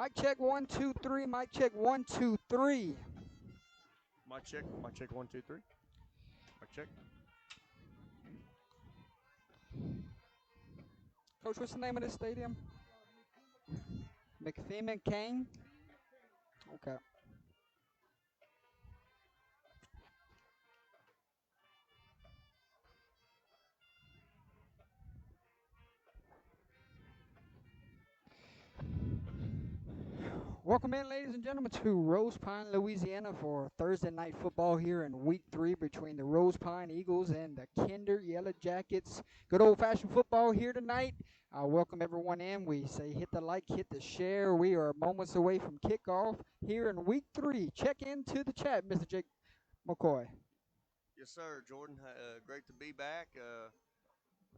Mic check 1 2 3. Mic check 1 2 3. My check 1 2 3. My check. Coach, what's the name of this stadium? McPherson Kane. Okay. Welcome in, ladies and gentlemen, to Rosepine, Louisiana for Thursday night football here in week 3 between the Rosepine Eagles and the Kinder Yellow Jackets. Good old-fashioned football here tonight. Welcome everyone in. We say hit the like, hit the share. We are moments away from kickoff here in week 3. Check into the chat, Mr. Jake McCoy. Yes, sir, Jordan. Great to be back.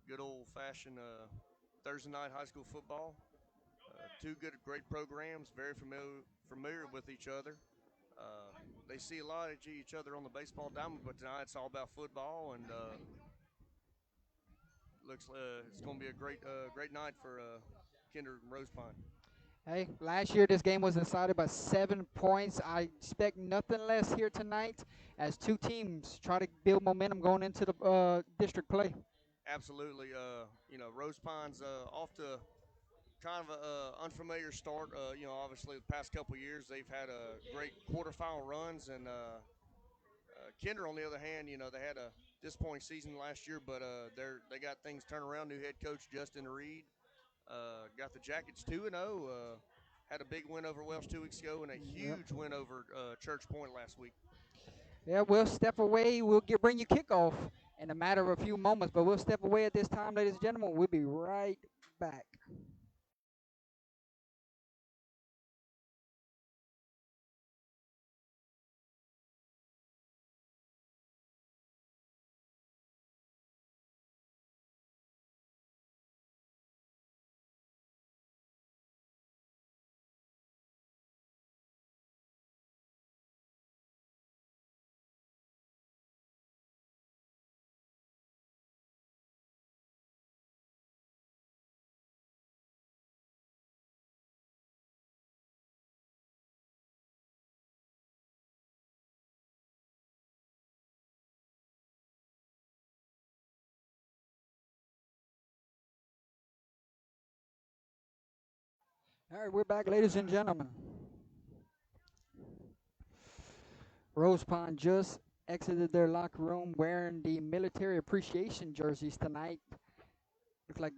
Good old-fashioned Thursday night high school football. Two great programs, very familiar with each other. They see a lot of each other on the baseball diamond, but tonight it's all about football, and looks it's going to be a great night for Kinder and Rosepine. Hey, last year this game was decided by 7 points. I expect nothing less here tonight as two teams try to build momentum going into the district play. Absolutely. Rosepine's off to kind of an unfamiliar start. Obviously the past couple years they've had great quarterfinal runs, and Kinder, on the other hand, they had a disappointing season last year, but they got things turned around. New head coach Justin Reed got the Jackets 2-0. Had a big win over Welsh 2 weeks ago, and a huge win over Church Point last week. Yeah, we'll step away. Bring you kickoff in a matter of a few moments, but we'll step away at this time, ladies and gentlemen. We'll be right back. All right, we're back, ladies and gentlemen. Rosepine just exited their locker room wearing the military appreciation jerseys tonight. Looks like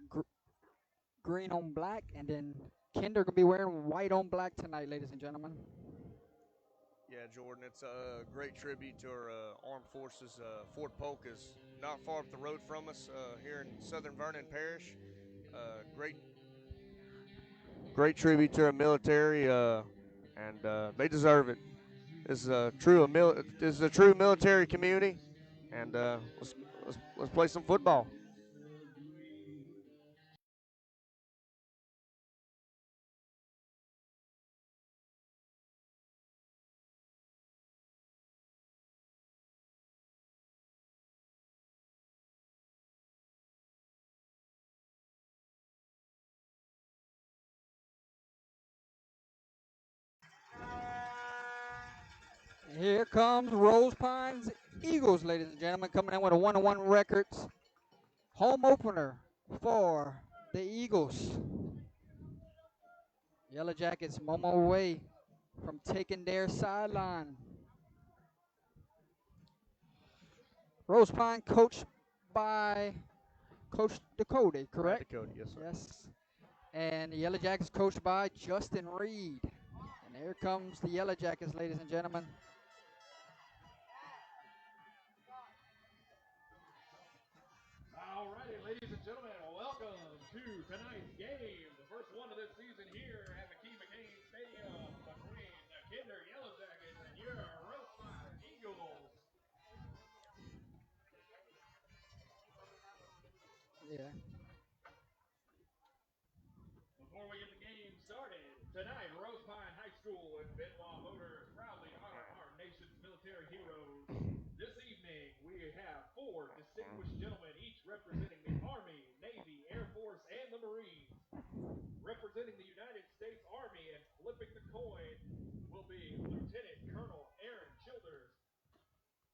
green on black, and then Kinder gonna be wearing white on black tonight, ladies and gentlemen. Yeah, Jordan, it's a great tribute to our armed forces. Fort Polk is not far up the road from us here in southern Vernon Parish. Great tribute to our military, and they deserve it. This is a true military community, and let's play some football. Here comes Rosepine's Eagles, ladies and gentlemen, coming in with a 1-1 records. Home opener for the Eagles. Yellow Jackets moment away from taking their sideline. Rosepine coached by Coach Dakota, correct? Right, Dakota, yes, sir. Yes. And the Yellow Jackets coached by Justin Reed. And here comes the Yellow Jackets, ladies and gentlemen. All righty, ladies and gentlemen, welcome to tonight's game, the first one of this season here at McKee-McCain Stadium between the Kinder Yellow Jackets and your Rosepine Eagles. Yeah. Before we get the game started, tonight Rosepine High School and Benoit Motors proudly honor our nation's military heroes. This evening, we have 4 distinguished gentlemen, each representing the Army, Navy, Air Force, and the Marines. Representing the United States Army and flipping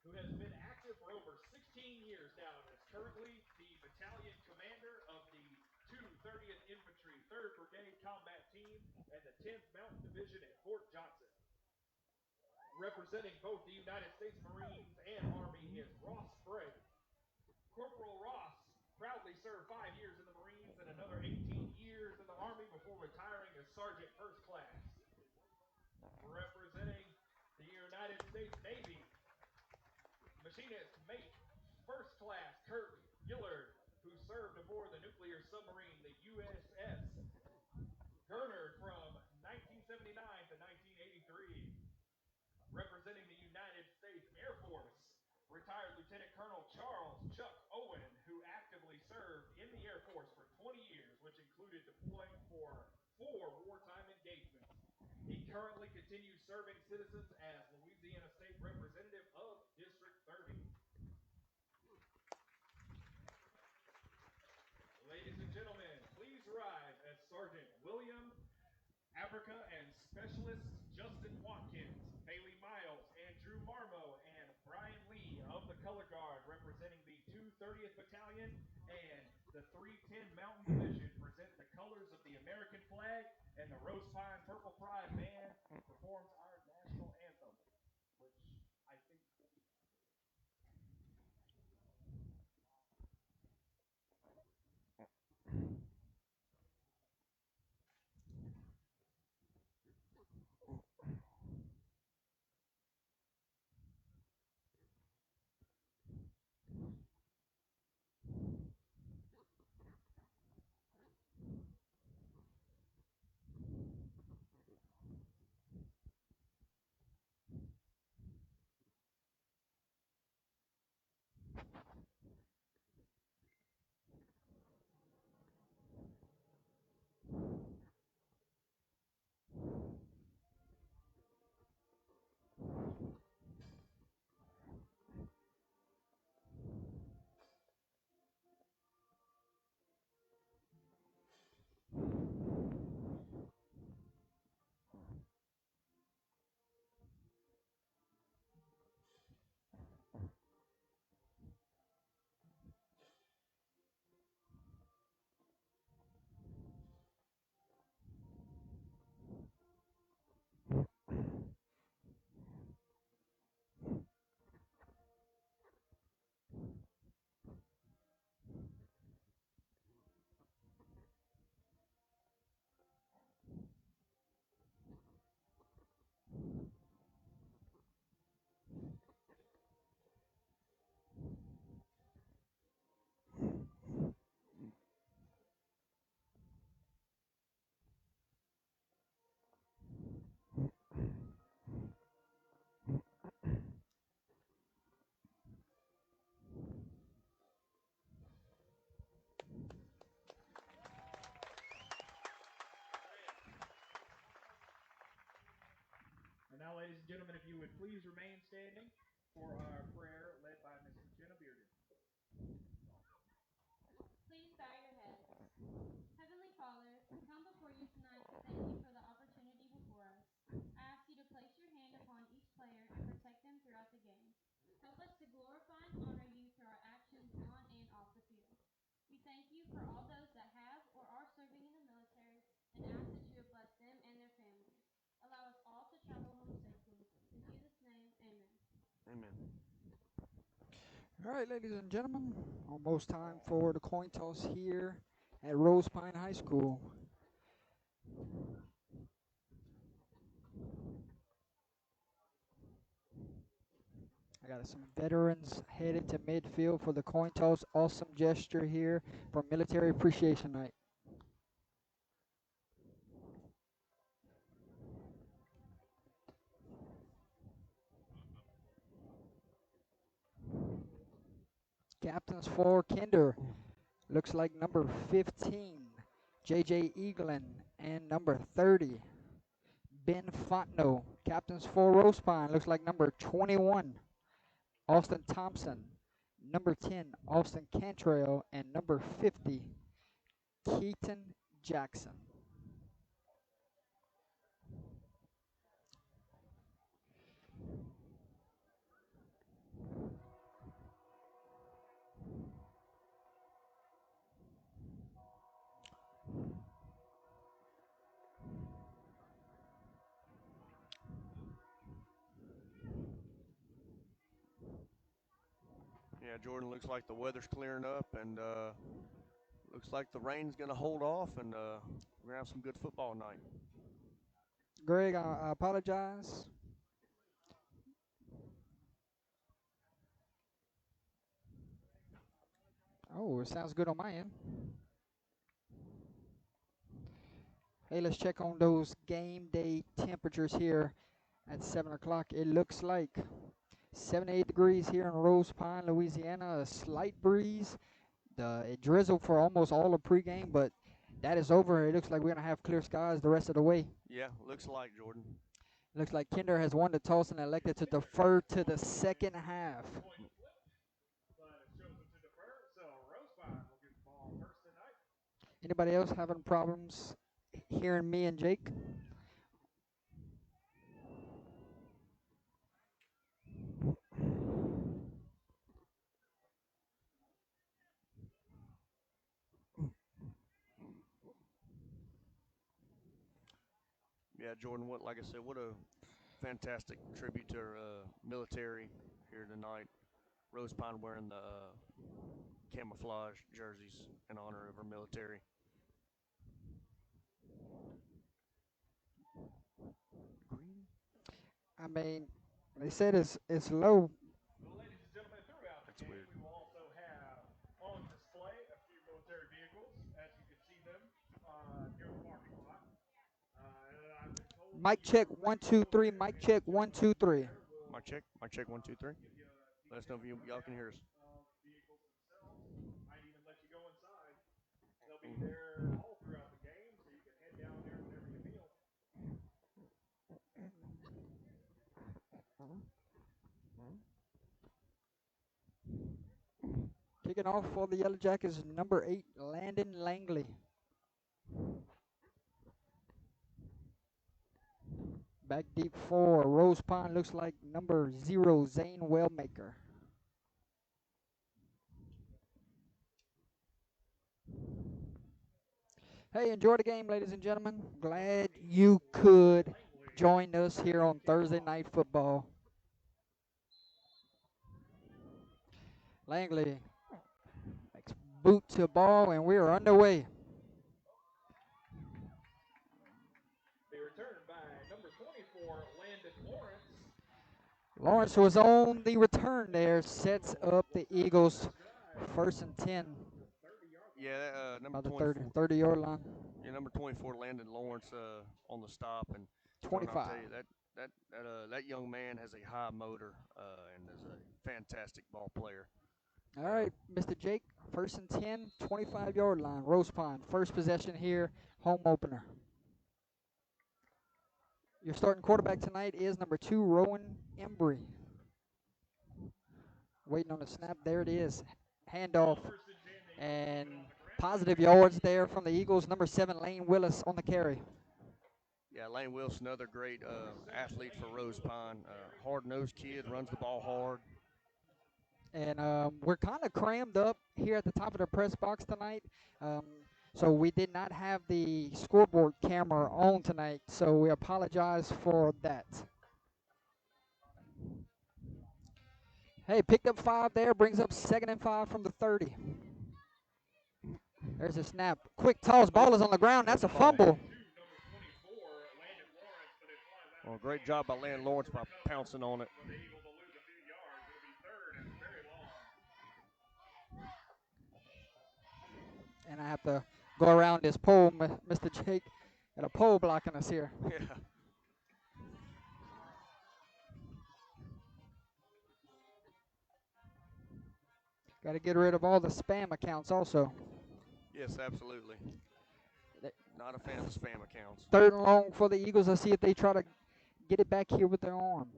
who has been active for over 16 years now and is currently the battalion commander of the 230th Infantry 3rd Brigade Combat Team and the 10th Mountain Division at Fort Johnson. Representing both the United States Marines and Army is Ross Sprague. Corporal Ross proudly served 5 years in the Marines and another 18 years in the Army before retiring as Sergeant First Class. Representing the United States Navy, Machinist Mate First Class Kirk Gillard, who served aboard the nuclear submarine, the USS Gurnard from 1979 to 1983. Representing the United States Air Force, retired Lieutenant Colonel Charles Chuck Owen, who actively served in the Air Force for 20 years, which included deploying for 4 wartime engagements. He currently continues serving citizens as Louisiana State Representative of District 30. Ladies and gentlemen, please rise as Sergeant William Africa and Specialists Justin Watkins, Bailey Miles, Andrew Marmo, and Brian Lee of the Color Guard representing the 230th Battalion and the 310 Mountain Division present the colors of the American flag, and the Rosepine Purple Pride Band performs our national anthem, which I think will be. And now, ladies and gentlemen, if you would please remain standing for our prayer led by Miss McKenna Bearden. Please bow your heads. Heavenly Father, we come before you tonight to thank you for the opportunity before us. I ask you to place your hand upon each player and protect them throughout the game. Help us to glorify and honor you through our actions on and off the field. We thank you for all those that have or are serving in the military and ask that you would bless them and their families. Allow us all to travel home safely. In Jesus' name, amen. Amen. All right, ladies and gentlemen, almost time for the coin toss here at Rosepine High School. I got some veterans headed to midfield for the coin toss. Awesome gesture here for Military Appreciation Night. Captains for Kinder. Looks like number 15, J.J. Eaglin, and number 30, Ben Fontenot. Captains for Rosepine. Looks like number 21, Austin Thompson. Number 10, Austin Cantrell, and number 50, Keaton Jackson. Yeah, Jordan, looks like the weather's clearing up, and looks like the rain's going to hold off, and we're going to have some good football tonight. Greg, I apologize. Oh, it sounds good on my end. Hey, let's check on those game day temperatures here at 7 o'clock. It looks like 78 degrees here in Rosepine, Louisiana. A slight breeze. It drizzled for almost all of pregame, but that is over. It looks like we're going to have clear skies the rest of the way. Yeah, looks like, Jordan. Looks like Kinder has won the toss and elected to defer to the second half. Anybody else having problems hearing me and Jake? Yeah, Jordan, like I said, what a fantastic tribute to our military here tonight. Rosepine wearing the camouflage jerseys in honor of our military. Green? I mean, they said it's low. Well, ladies and gentlemen, throughout the That's game, weird. we will also have on display a few military vehicles, as you can see them here in the parking lot. I've been told that Mic check your 1 regular 2 3. military Mic vehicles, check 1 2 3. there will Mic check. Mic check. 1, 2, 3. give you a Let us know if y'all can hear us. of vehicles themselves. Might even let you go inside. They'll be there all throughout the game, so you can head down there whenever you feel. Kicking off for the Yellow Jackets, number 8, Landon Langley. Back deep for Rosepine, looks like number 0, Zane Wellmaker. Hey, enjoy the game, ladies and gentlemen. Glad you could join us here on Thursday Night Football. Langley makes boot to ball, and we are underway. The return by number 24, Landon Lawrence. Lawrence was on the return there, sets up the Eagles 1st and 10 Yeah, number by the 24. 30-yard line. Yeah, number 24, Landon Lawrence, on the stop, and Jordan, 25. I'll tell you that young man has a high motor and is a fantastic ball player. All right, Mr. Jake, 1st and 10, 25-yard line. Rosepine, first possession here, home opener. Your starting quarterback tonight is number 2, Rowan Embry. Waiting on the snap. There it is. Handoff. And positive yards there from the Eagles. Number 7, Lane Willis on the carry. Yeah, Lane Wilson, another great athlete for Rosepine. Hard-nosed kid, runs the ball hard. And we're kind of crammed up here at the top of the press box tonight. So we did not have the scoreboard camera on tonight, so we apologize for that. Hey, picked up 5 there, brings up 2nd and 5 from the 30. There's a snap. Quick toss, ball is on the ground. That's a fumble. Well, great job by Landon Lawrence by pouncing on it. And I have to go around this pole, Mr. Jake. Got a pole blocking us here. Yeah. Got to get rid of all the spam accounts also. Yes, absolutely. Not a fan of the spam accounts. 3rd and long for the Eagles. Let's see if they try to get it back here with their arm.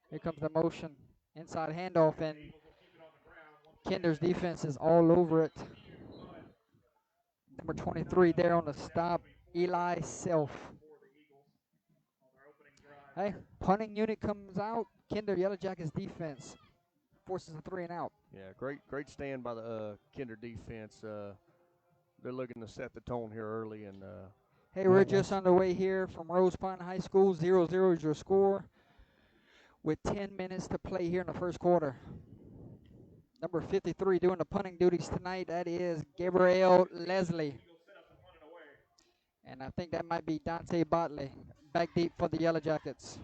Here comes the motion. Inside handoff, and Kinder's defense is all over it. Number 23 there on the stop, Eli Self. Hey, punting unit comes out. Kinder Yellow Jackets defense forces a 3 and out. Yeah, great stand by the Kinder defense. They're looking to set the tone here early. And hey, we're just underway here from Rosepine High School. 0-0 is your score. with 10 minutes to play here in the first quarter. Number 53 doing the punting duties tonight. That is Gabriel Leslie. And I think that might be Dante Botley back deep for the Yellow Jackets.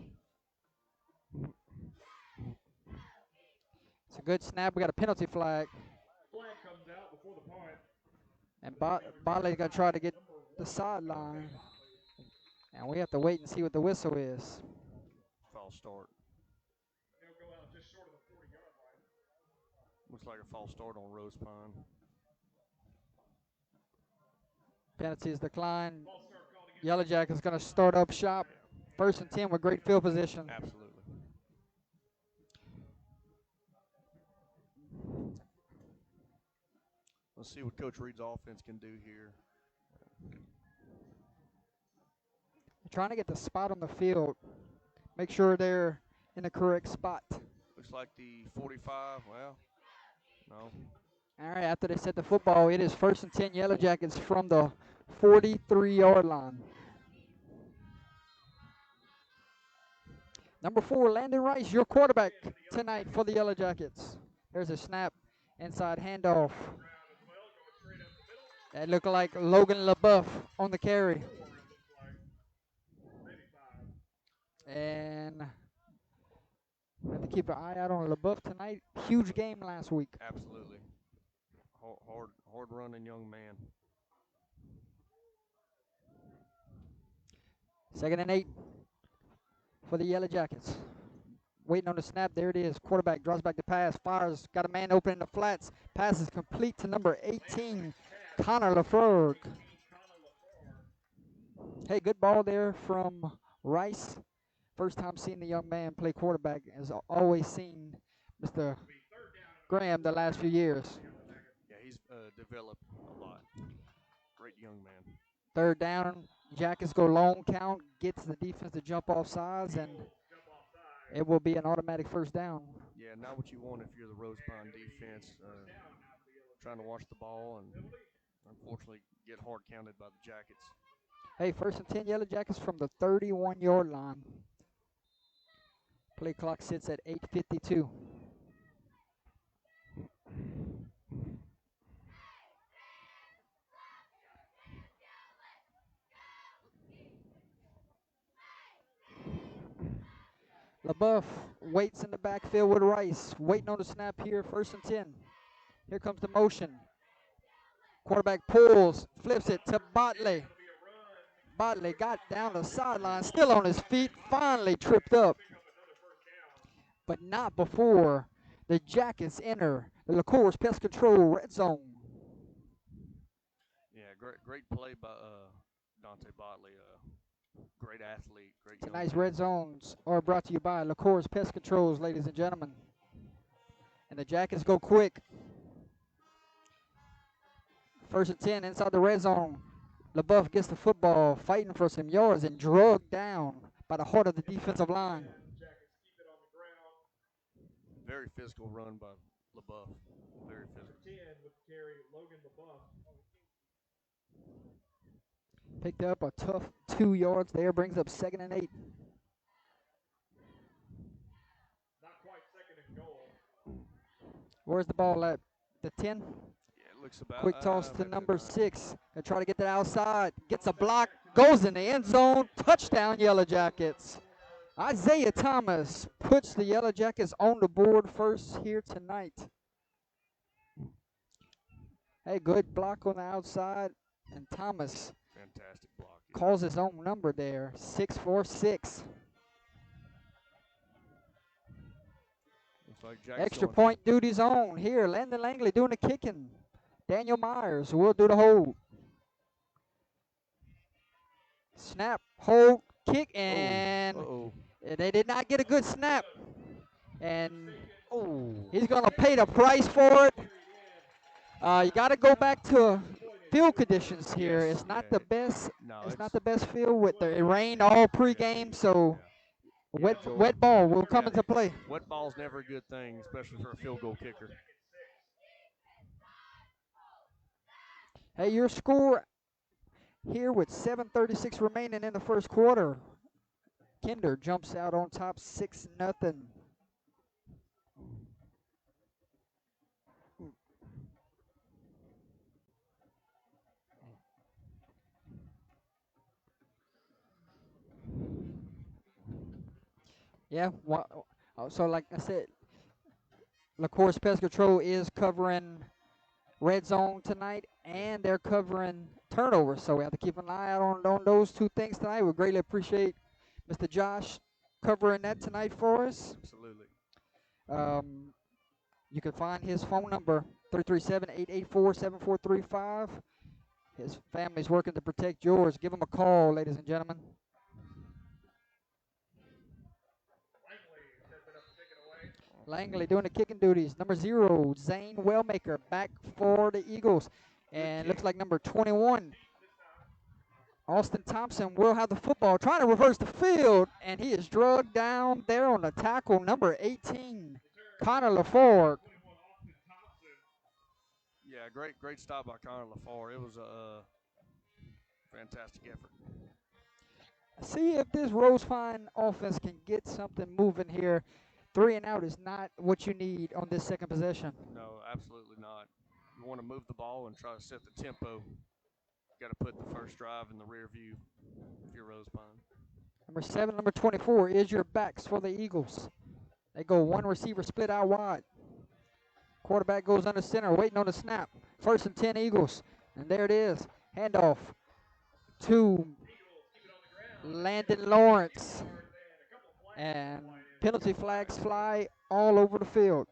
It's a good snap. We got a penalty flag. Flag comes out before the punt. And Botley's going to try to get the sideline. And we have to wait and see what the whistle is. False start. He'll go out just short of the 40-yard line. Looks like a false start on Rosepine. Penalty is declined. Yellow Jackets going to start up shop. 1st and 10 with great field position. Absolutely. Let's see what Coach Reed's offense can do here. Trying to get the spot on the field. Make sure they're in the correct spot. Looks like the 45, well, no. All right, after they set the football, it is 1st and 10 Yellow Jackets from the 43-yard line. Number 4, Landon Rice, your quarterback tonight for the Yellow Jackets. There's a snap, inside handoff. That looked like Logan LaBeouf on the carry. And have to keep an eye out on LaBeouf tonight. Huge game last week. Absolutely. Hard running young man. 2nd and 8 for the Yellow Jackets. Waiting on the snap. There it is. Quarterback draws back the pass. Fires. Got a man open in the flats. Pass is complete to number 18, Connor LaFerg. Hey, good ball there from Rice. First time seeing the young man play quarterback. Has always seen Mr. Graham the last few years. Yeah, he's developed a lot. Great young man. 3rd down. Jackets go long count. Gets the defense to jump off sides, and it will be an automatic 1st down. Yeah, not what you want if you're the Rosepine defense. Trying to watch the ball and unfortunately get hard counted by the Jackets. Hey, 1st and 10 Yellow Jackets from the 31-yard line. Play clock sits at 8:52. LaBeouf waits in the backfield with Rice. Waiting on the snap here, 1st and 10. Here comes the motion. Quarterback pulls, flips it to Botley. Botley got down the sideline, still on his feet, finally tripped up. But not before the Jackets enter the LaCourse Pest Control red zone. Yeah, great play by Dante Botley. Great athlete, great young Tonight's man. red zones are brought to you by LaCourse Pest Controls, ladies and gentlemen. And the Jackets go quick. 1st and 10 inside the red zone. LaBeouf gets the football, fighting for some yards, and drugged down by the heart of the defensive line. Very physical run by LaBeouf. Very physical. 10 with the carry, Logan LaBeouf. Picked up a tough 2 yards there, brings up 2nd and 8. Not quite 2nd and goal. Where's the ball at? The 10? Yeah, it looks about. Quick toss to maybe number the 9. 6. Gonna try to get that outside. Gets a block, goes in the end zone. Touchdown, Yellow Jackets. Isaiah Thomas puts the Yellow Jackets on the board first here tonight. Hey, good block on the outside. And Thomas Fantastic block. calls his own number there, 646. Looks like Jackson Extra point duties on here. Landon Langley doing the kicking. Daniel Myers will do the hold. Snap, hold, kick, and they did not get a good snap. And he's going to pay the price for it. You got to go back to field conditions here. Yes, It's not yeah, the best. No, It's not the best field with the rain all pregame, so wet ball will come into play. Wet ball's never a good thing, especially for a field goal kicker. Hey, your score here with 7:36 remaining in the first quarter. Kinder jumps out on top 6-0. Yeah, so like I said, LaCourse Pest Control is covering red zone tonight, and they're covering turnovers. So we have to keep an eye out on those two things tonight. We greatly appreciate Mr. Josh covering that tonight for us. Absolutely. Um, you can find his phone number, 337-884-7435. His family's working to protect yours. Give him a call, ladies and gentlemen. Langley sets it up to kick it away. Langley doing the kicking duties. Number 0, Zane Wellmaker, back for the Eagles. And looks like number 21, Austin Thompson, will have the football, trying to reverse the field, and he is drugged down there on the tackle. Number 18, Connor LaFord. 21 Austin Thompson. Yeah, great stop by Connor LaFar. It was a fantastic effort. See if this Rosepine offense can get something moving here. 3 and out is not what you need on this second possession. No, absolutely not. You want to move the ball and try to set the tempo. Got to put the first drive in the rear view if you're Rosepine. Number 7, number 24 is your backs for the Eagles. They go one receiver split out wide. Quarterback goes under center, waiting on the snap. 1st and 10 Eagles. And there it is. Handoff to Landon Lawrence. And penalty flags fly all over the field.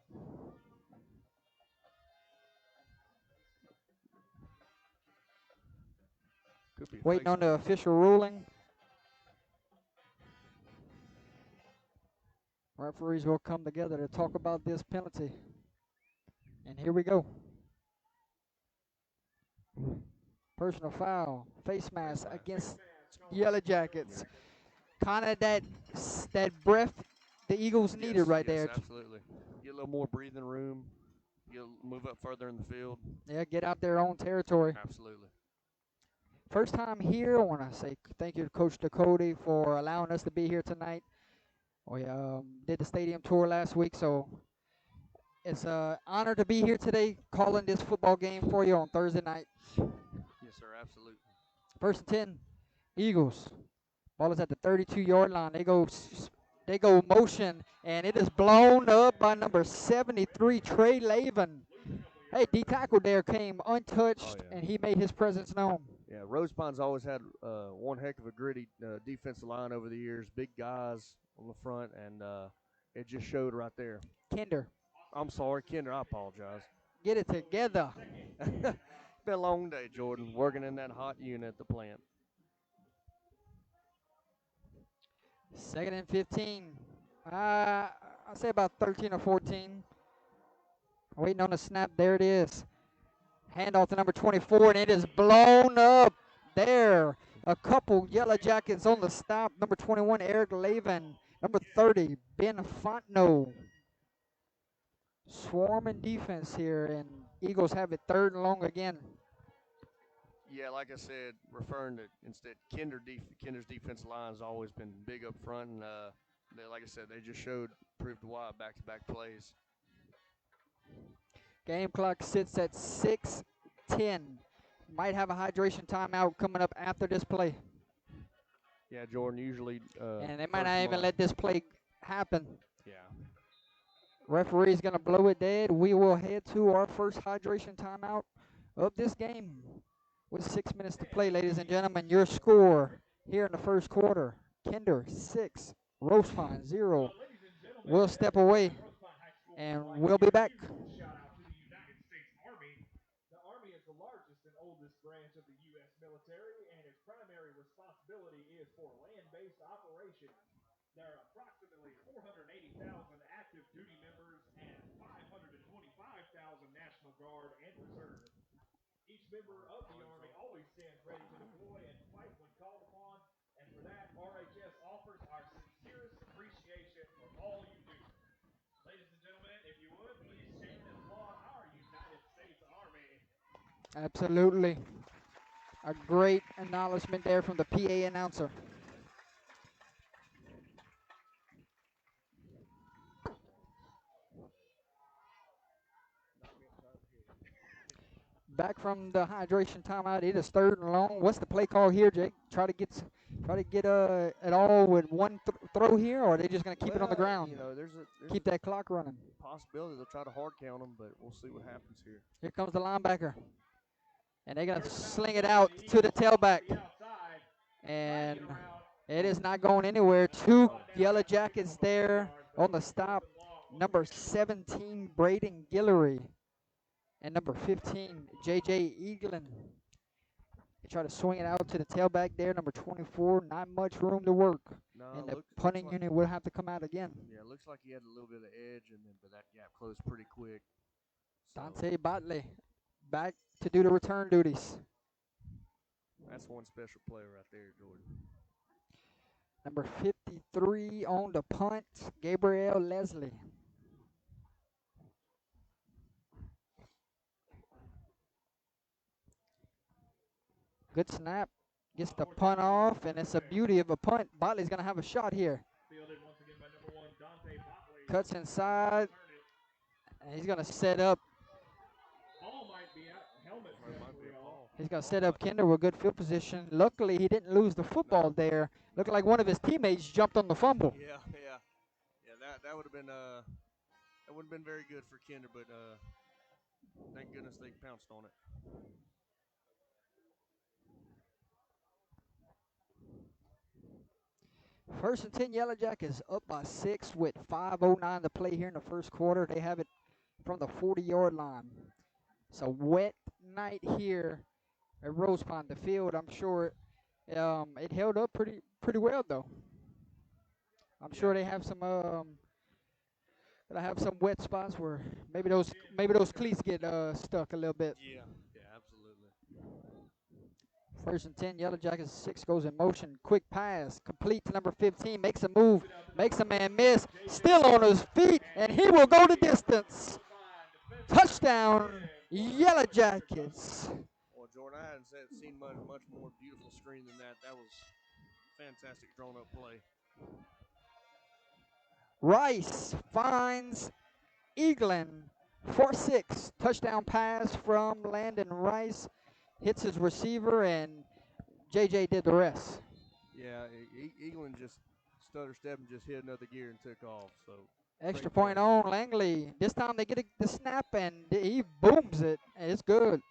Could be Waiting on the official ruling. Referees will come together to talk about this penalty. And here we go. Personal foul, face mask against Yellow Jackets. Kind of that breath the Eagles needed right there. Absolutely. Get a little more breathing room. Move up further in the field. Yeah, get out their own territory. Absolutely. First time here. I want to say thank you to Coach Dakota for allowing us to be here tonight. We did the stadium tour last week, so it's an honor to be here today calling this football game for you on Thursday night. Yes, sir, absolutely. 1st and 10, Eagles. Ball is at the 32-yard line. They go motion, and it is blown up by number 73, Trey Lavin. Hey, D-tackle there came untouched, and he made his presence known. Yeah, Rosepine's always had one heck of a gritty defensive line over the years. Big guys on the front, and it just showed right there. Kinder. I'm sorry, Kinder, I apologize. Get it together. Been a long day, Jordan, working in that hot unit at the plant. 2nd and 15. I'll say about 13 or 14. Waiting on the snap. There it is. Handoff to number 24, and it is blown up there. A couple Yellow Jackets on the stop. Number 21, Eric Lavin. Number 30, Ben Fontenot. Swarming defense here, and Eagles have it 3rd and long again. Yeah, like I said, referring to instead, Kinder's defensive line has always been big up front, and like I said, they just proved why back-to-back plays. Game clock sits at 6:10. Might have a hydration timeout coming up after this play. Yeah, Jordan, usually. And they might not even let this play happen. Yeah. Referee's going to blow it dead. We will head to our first hydration timeout of this game with 6 minutes to play, ladies and gentlemen. Your score here in the first quarter, Kinder 6, Rosepine 0. We'll step away, and we'll be back. Branch of the U.S. military, and its primary responsibility is for land-based operations. There are approximately 480,000 active duty members and 525,000 National Guard and Reserve. Each member of the Army always stands ready to deploy and fight when called upon, and for that, RHS offers our sincerest appreciation for all you do. Ladies and gentlemen, if you would, please stand and applaud our United States Army. Absolutely. A great acknowledgement there from the PA announcer. back from the hydration timeout. It is 3rd and long. What's the play call here, Jake? Try to get it all with one throw here, or are they just going to keep it on the ground? You know, there's keep that clock running. Possibility they'll try to hard count them, but we'll see what happens here. Here comes the linebacker. And they're going to sling it out to the tailback. And it is not going anywhere. 2 Yellow Jackets there on the stop. Number 17, Braden Guillory. And number 15, J.J. Eaglin. They try to swing it out to the tailback there. Number 24, not much room to work. No, and the punting unit will have to come out again. Yeah, it looks like he had a little bit of edge, but that gap closed pretty quick. So Dante Botley back to do the return duties. That's one special player right there, Jordan. Number 53 on the punt, Gabriel Leslie. Good snap. Gets the punt off, and it's a beauty of a punt. Botley's going to have a shot here. Cuts inside, and he's going to set up. He's going to set up Kinder with good field position. Luckily, he didn't lose the football there. Looked like one of his teammates jumped on the fumble. Yeah. That would have been very good for Kinder, but thank goodness they pounced on it. First and 10, Yellow Jackets up by 6 with 5:09 to play here in the first quarter. They have it from the 40-yard line. It's a wet night here at Rosepine. The field, I'm sure, it held up pretty well though. I'm sure they have some wet spots where maybe those cleats get stuck a little bit. Yeah, absolutely. First and 10, Yellow Jackets 6 goes in motion. Quick pass, complete to number 15, makes a move, makes a man miss, still on his feet, and he will go the distance. Touchdown, Yellow Jackets. Well, Jordan, I hadn't seen much more beautiful screen than that. That was fantastic drawn-up play. Rice finds Eaglin for 6. Touchdown pass from Landon Rice. Hits his receiver, and JJ did the rest. Yeah, Eaglin just stutter step and just hit another gear and took off. So extra point on Langley. This time they get the snap, and he booms it. And it's good.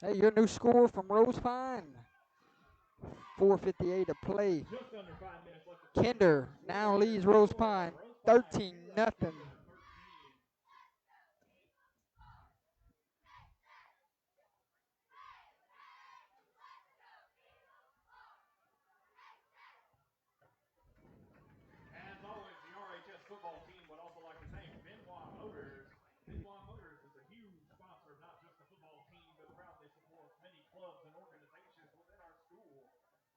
Hey, your new score from Rosepine. 4:58 to play. Kinder now leads Rosepine 13-0. As always, the RHS football team would also like to thank Benoit Motors. Benoit Motors is a huge sponsor of not just the football team, but proudly supports many clubs and organizations within our school.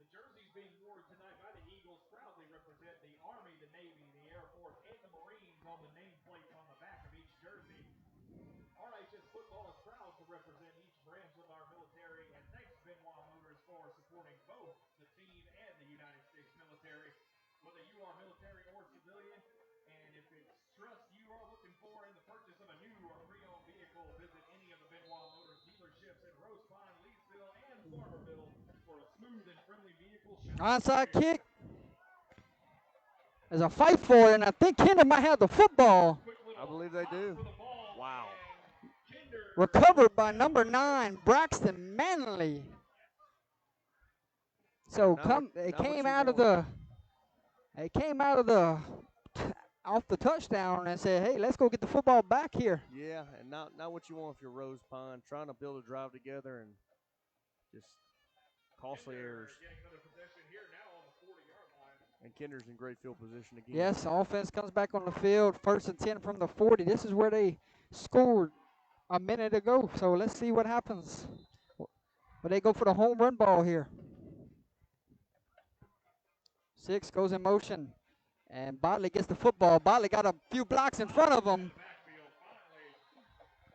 The jerseys being worn tonight by the Eagles proudly represent the Army, the Navy, the Air Force, and the Marines on the nameplates on the back of each jersey. RHS football is proud to represent each branch of our military, and thanks Benoit Motors for supporting both the team and the United States military. Whether you are military or civilian, and if it's trust you are looking for in the purchase of a new or pre-owned vehicle, visit any of the Benoit Motors dealerships in Rosepine, Leesville, and Farmerville for a smooth and friendly vehicle. Onside kick. There's a fight for it, and I think Kinder might have the football. I believe they do. Wow. Recovered by number 9, Braxton Manley. So it came out of the off the touchdown and said, hey, let's go get the football back here. Yeah, and not what you want if you're Rosepine, trying to build a drive together and just costly errors. And Kinder's in great field position again. Yes, offense comes back on the field. First and 10 from the 40. This is where they scored a minute ago. So let's see what happens. But they go for the home run ball here. 6 goes in motion. And Botley gets the football. Botley got a few blocks in front of him.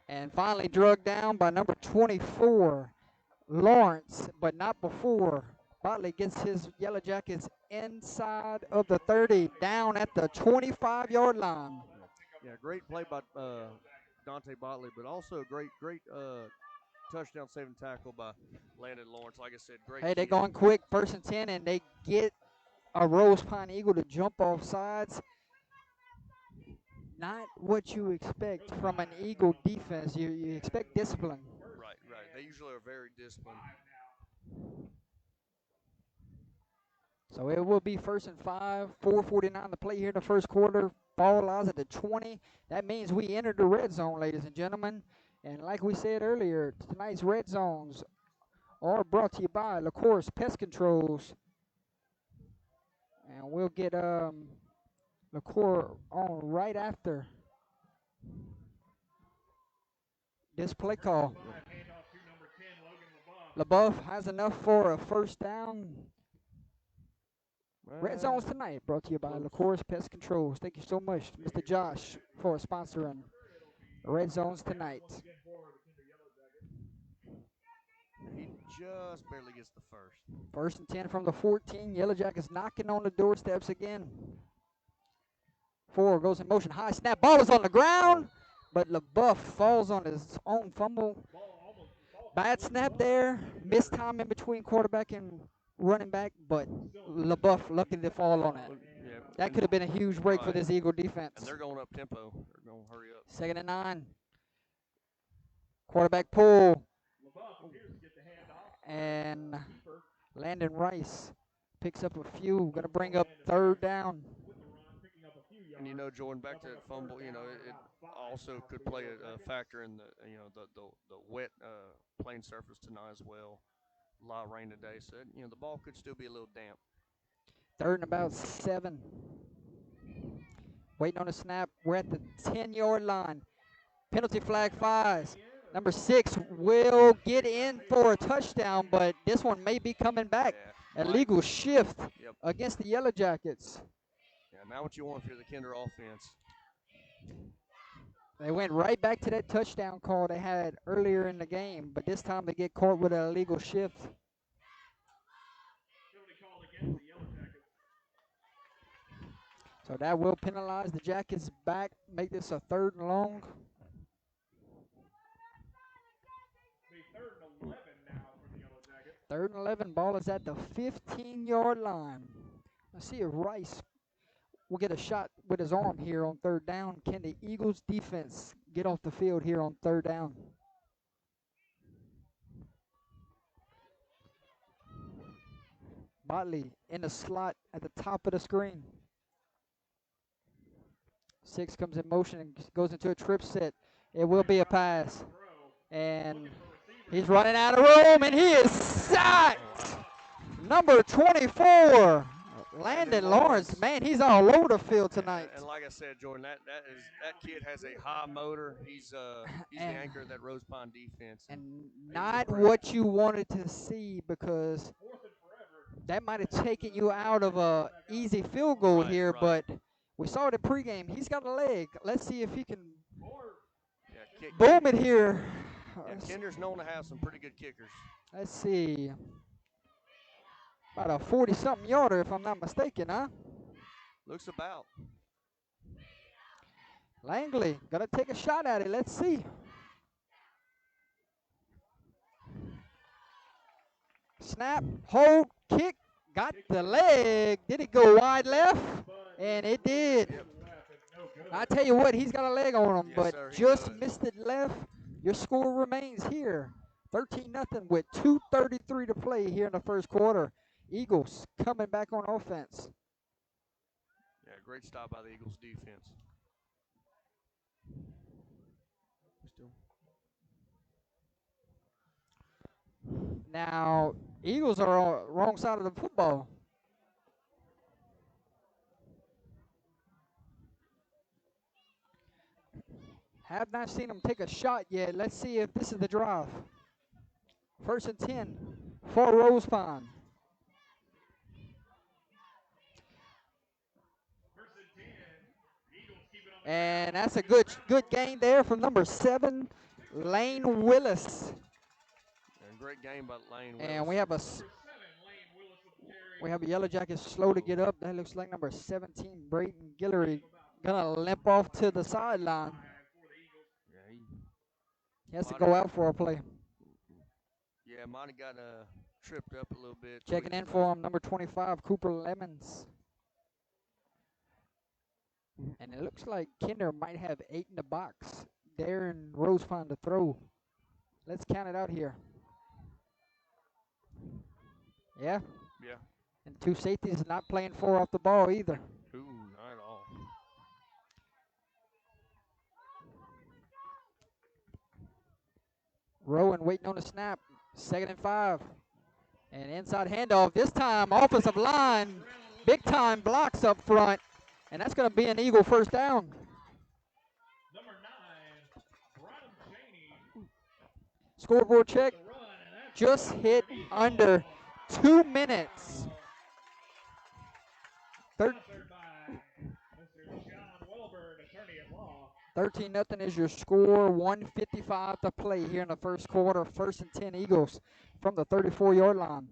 And finally drugged down by number 24, Lawrence, but not before. Botley gets his Yellow Jackets inside of the 30, down at the 25-yard line. Yeah, great play by Dante Botley, but also a great touchdown saving tackle by Landon Lawrence. Like I said, great Hey, they're kid. going quick, 1st and 10, and they get a Rosepine Eagle to jump off sides. Not what you expect from an Eagle defense. You expect discipline. Right. They usually are very disciplined. So it will be 1st and 5, 4:49 to play here in the first quarter. Ball lies at the 20. That means we entered the red zone, ladies and gentlemen. And like we said earlier, tonight's red zones are brought to you by LaCourse Pest Controls. And we'll get LaCour on right after this play call. LaBeouf has enough for a first down. Red Zones tonight, brought to you by LaCourse Pest Controls. Thank you so much, Mr. Josh, for sponsoring Red Zones tonight. He just barely gets the first. 1st and 10 from the 14. Yellow Jackets knocking on the doorsteps again. 4 goes in motion. High snap. Ball is on the ground, but LaBeouf falls on his own fumble. Bad snap there. Missed time in between quarterback and running back, but LaBeouf lucky to fall on it. Yeah. That could have been a huge break for this Eagle defense. And they're going up tempo. They're going to hurry up. 2nd and 9. Quarterback pull. And Landon Rice picks up a few. Going to bring up 3rd down. And Jordan, back to that fumble, it also could play a factor in the wet playing surface tonight as well. A lot of rain today, so the ball could still be a little damp. 3rd and about 7. Waiting on a snap. We're at the 10-yard line. Penalty flag flies. Number 6 will get in for a touchdown, but this one may be coming back. Yeah, Illegal shift against the Yellow Jackets. Yeah, not what you want if you're the Kinder offense. They went right back to that touchdown call they had earlier in the game, but this time they get caught with an illegal shift. So that will penalize the Jackets back, make this a 3rd and long. 3rd and 11, ball is at the 15-yard line. Let's see if Rice will get a shot with his arm here on 3rd down. Can the Eagles defense get off the field here on 3rd down? Botley in the slot at the top of the screen. 6 comes in motion and goes into a trip set. It will be a pass. And he's running out of room, and he is sacked. Number 24, Landon Lawrence. Man, he's all over the field tonight. And like I said, Jordan, that kid has a high motor. He's the anchor of that Rosepine defense. And not what you wanted to see, because that might have taken you out of a easy field goal here, but we saw it in pregame. He's got a leg. Let's see if he can boom it here. Yeah, Kinder's known to have some pretty good kickers. Let's see. About a 40-something yarder, if I'm not mistaken, huh? Looks about. Langley, got to take a shot at it. Let's see. Snap, hold, kick, got the leg. Did it go wide left? And it did. I tell you what, he's got a leg on him, but just missed it left. Your score remains here, 13-0 with 2:33 to play here in the first quarter. Eagles coming back on offense. Yeah, great stop by the Eagles defense. Now, Eagles are on the wrong side of the football. Have not seen them take a shot yet. Let's see if this is the drive. 1st and 10 for Rosepine. And that's a good gain there from number 7, Lane Willis. And great game by Lane Willis. And we have a Yellow Jacket slow to get up. That looks like number 17, Brayton Guillory, gonna limp off to the sideline. Yeah, He has to Might have go got, out for a play. yeah, might have got tripped up a little bit. Checking Tweaked in a for foot. him, number 25, Cooper Lemons. And it looks like Kinder might have 8 in the box. Darren Rosepine to throw. Let's count it out here. Yeah, Yeah. and 2 safeties not playing 4 off the ball either. Ooh, not at all. Rowan waiting on the snap. 2nd and 5. And inside handoff. This time, offensive line, big time blocks up front. And that's going to be an Eagle first down. Number 9, Bronham Cheney. Scoreboard check. The run, and that's Just good hit for an Eagle. under 2 minutes. Sponsored by Mr. John Welburn, attorney at law. 13-0 is your score. 1:55 to play here in the first quarter. 1st and 10 Eagles from the 34-yard line.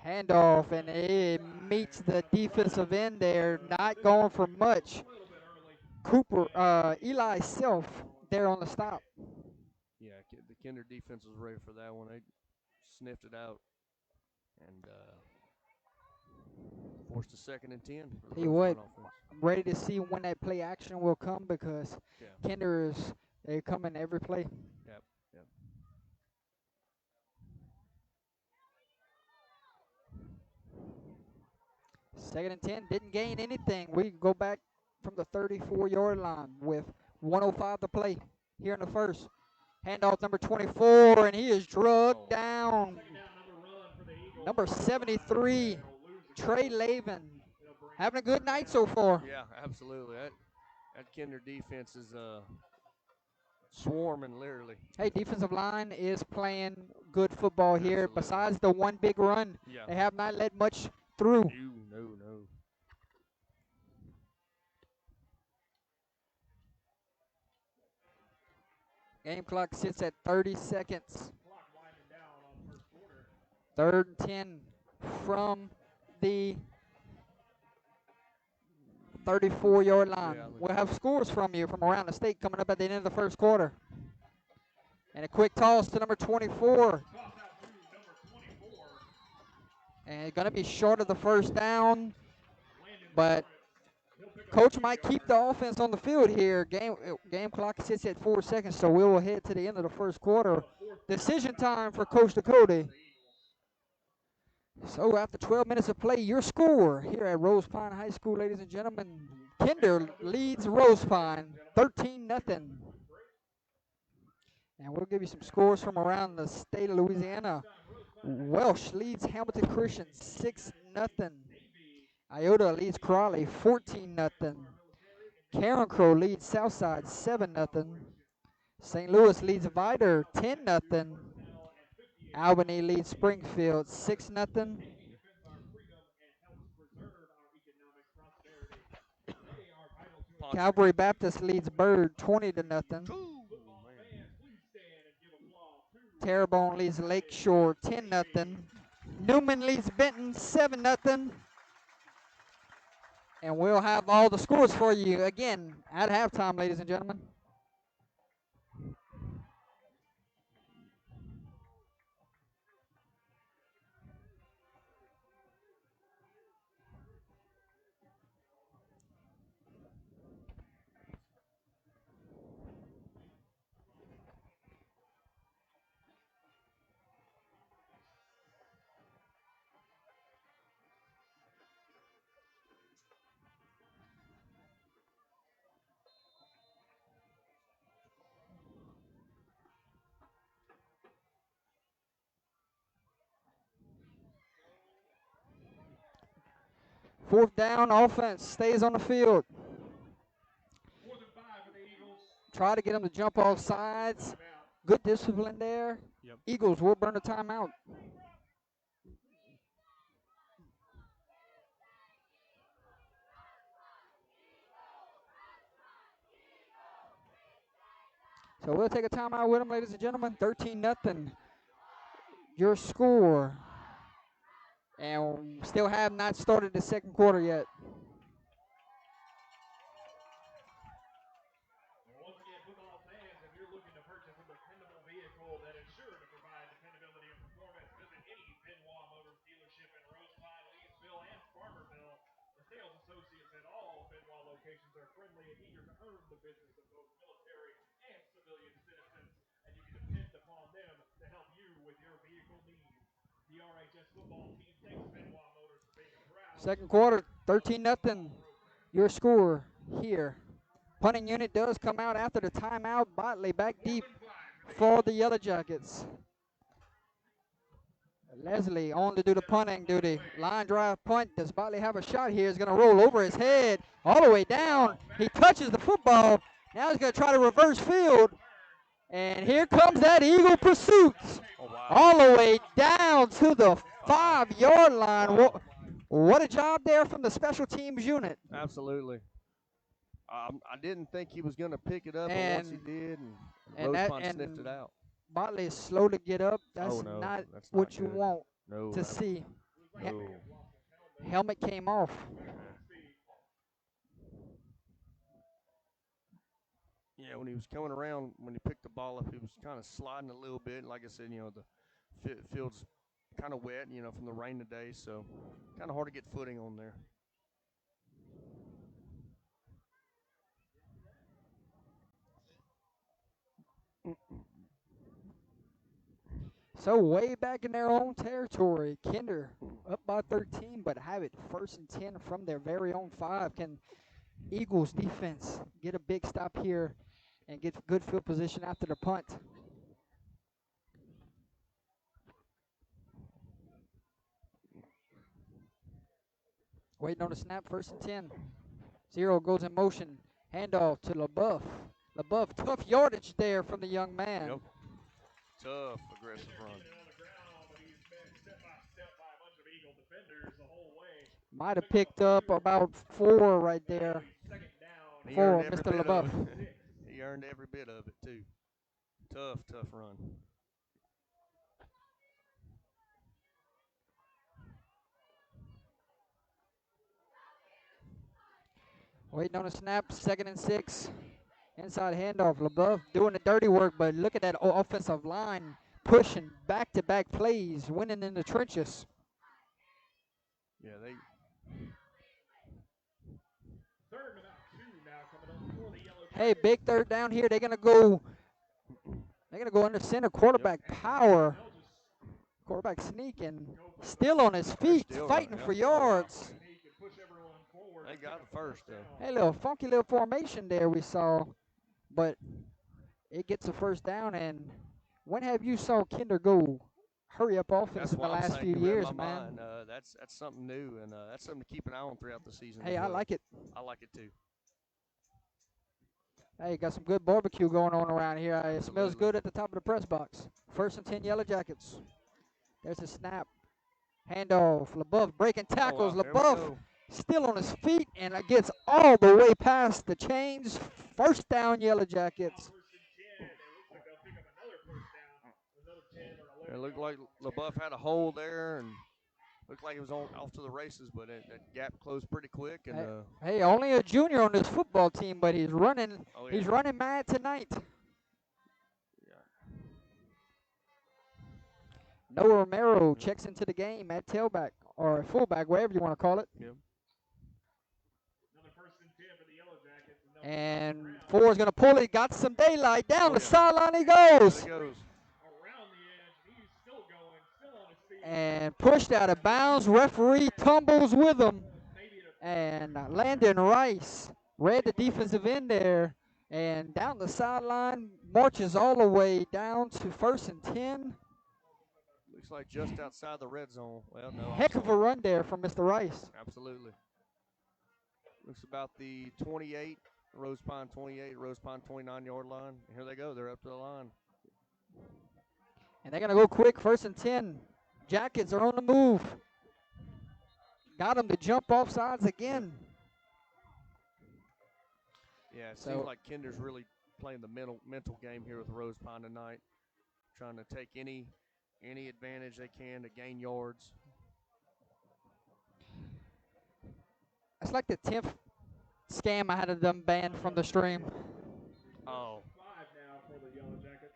Handoff, and it meets the defensive end there. Not going for much. A little bit early. Cooper, Eli Self there on the stop. Yeah, the Kinder defense was ready for that one. They sniffed it out and forced a 2nd and 10 for the Tell you what, Rosepine offense. I'm ready to see when that play action will come because Yeah. Kinder is they come in every play. Yep. Yep. Second and 10, didn't gain anything. We go back from the 34-yard line with 1:05 to play here in the first. Handoff number 24, and he is drugged down. Second down, another run for the Eagles. Number 73, Trey Lavin. It'll bring Having a good night so far. Yeah, absolutely. That Kinder defense is swarming literally. Hey, defensive line is playing good football here. Absolutely. Besides the one big run, Yeah. they have not let much through. No. Game clock sits at 30 seconds. clock winding down on first quarter. 3rd and 10 from the 34-yard line. Yeah, We'll have scores from you from around the state coming up at the end of the first quarter. And a quick toss to number 24. Toss out to number 24. And going to be short of the first down. Landon But He'll pick up Coach a might few keep yards. the offense on the field here. Game clock sits at 4 seconds, so we will head to the end of the first quarter. Decision time for Coach Dakota. So after 12 minutes of play, your score here at Rosepine High School, ladies and gentlemen. Kinder leads Rosepine 13-0. And we'll give you some scores from around the state of Louisiana. Welsh leads Hamilton Christian 6-0. Iota leads Crawley 14-0. Karen Crow leads Southside 7-0. St. Louis leads Vidor 10-0. Albany leads Springfield 6-0. Calvary Baptist leads Bird 20-0. Terrebonne leads Lakeshore 10-0. Newman leads Benton 7-0. And we'll have all the scores for you again at halftime, ladies and gentlemen. Fourth down, offense stays on the field. 4th and 5 for the Eagles. Try to get them to jump off sides. Good discipline there. Yep. Eagles will burn a timeout. So we'll take a timeout with them, ladies and gentlemen. 13-0. Your score. And still have not started the second quarter yet. Once again, football fans, if you're looking to purchase a dependable vehicle that is sure to provide dependability and performance, visit any Benoit Motors dealership in Rosepine, Leesville, and Farmerville. The sales associates at all Benoit locations are friendly and eager to earn the business of both military and civilian citizens, and you can depend upon them to help you with your vehicle needs. The RHS football team thanks Benoit Motors for being a proud Second quarter, supporter 13-0. of Rosepine. Your score here. Punting unit does come out after the timeout. Botley back deep for the Yellow Jackets. Leslie on to do the punting duty. Line drive punt. Does Botley have a shot here? He's going to roll over his head all the way down. He touches the football. Now he's going to try to reverse field. And here comes that Eagle pursuit. Oh, wow. All the way down to the 5-yard line. Wow. What a job there from the special teams unit. Absolutely. I didn't think he was going to pick it up, but once he did, and Rosepine sniffed it out. Botley is slow to get up. That's no, not that's what not you good. want No, to see. No. Helmet came off. Yeah, when he was coming around, when he picked the ball up, he was kind of sliding a little bit. Like I said, the field's kind of wet, from the rain today, so kind of hard to get footing on there. So way back in their own territory, Kinder up by 13, but have it 1st and 10 from their very own 5. Can Eagles defense get a big stop here and get good field position after the punt? Waiting on the snap, 1st and 10. Zero goes in motion. Handoff to LaBeouf. LaBeouf, tough yardage there from the young man. Yep. Tough, aggressive run. Might have picked up about 4 right there for Mr. LaBeouf. He earned every bit of it, too. Tough run. Waiting on a snap, 2nd and 6. Inside handoff, LaBeouf doing the dirty work, but look at that offensive line pushing back-to-back plays, winning in the trenches. Yeah, they. Hey, big third down here. They're gonna go under center. Quarterback power. Quarterback sneaking, still on his feet, fighting for yards. They got it first, though. Hey, little funky little formation there we saw, but it gets a first down. And when have you saw Kinder go hurry up offense in the last few years, man? That's something new, and that's something to keep an eye on throughout the season. Hey, I like it. I like it too. Hey, got some good barbecue going on around here. It smells good at the top of the press box. 1st and 10 Yellow Jackets. There's a snap. Handoff. LaBeouf breaking tackles. LaBeouf still on his feet and it gets all the way past the chains. 1st down Yellow Jackets. It looked like LaBeouf had a hole there and looked like he was off to the races, but that gap closed pretty quick. And hey, only a junior on this football team, but he's running. Oh, yeah. He's running mad tonight. Noah Romero checks into the game at tailback or fullback, whatever you want to call it. Yep. And 4 is going to pull it. Got some daylight. Down the sideline he goes. And pushed out of bounds. Referee tumbles with him. And Landon Rice read the defensive end there. And down the sideline, marches all the way down to 1st and 10. Looks like just outside the red zone. Well, no. Heck of a run there from Mr. Rice. Absolutely. Looks about the 28, Rosepine 28, Rosepine 29-yard line. And here they go. They're up to the line. And they're going to go quick, 1st and 10. Jackets are on the move. Got them to jump off sides again. Yeah, it seems like Kinder's really playing the mental game here with Rosepine tonight, trying to take any advantage they can to gain yards. It's like the 10th scam I had of them banned from the stream. Oh. 5 now for the Yellow Jackets.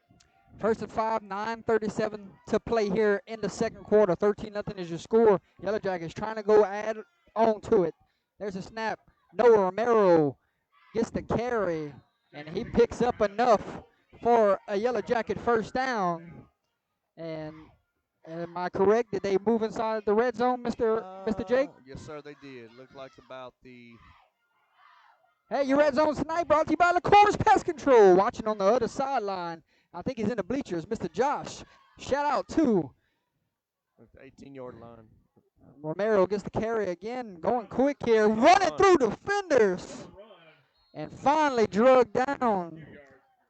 1st and 5, 9:37 to play here in the second quarter. 13-0 is your score. Yellow Jackets trying to go add on to it. There's a snap. Noah Romero gets the carry, and he picks up enough for a Yellow Jacket first down. And am I correct? Did they move inside the red zone, Mr. Jake? Yes, sir, they did. Looked like about the. Hey, your red zone tonight brought to you by LaCourse Pest Control. Watching on the other sideline. I think he's in the bleachers, Mr. Josh. Shout out to 18-yard line. Romero gets the carry again, going quick here, running through defenders, and finally drugged down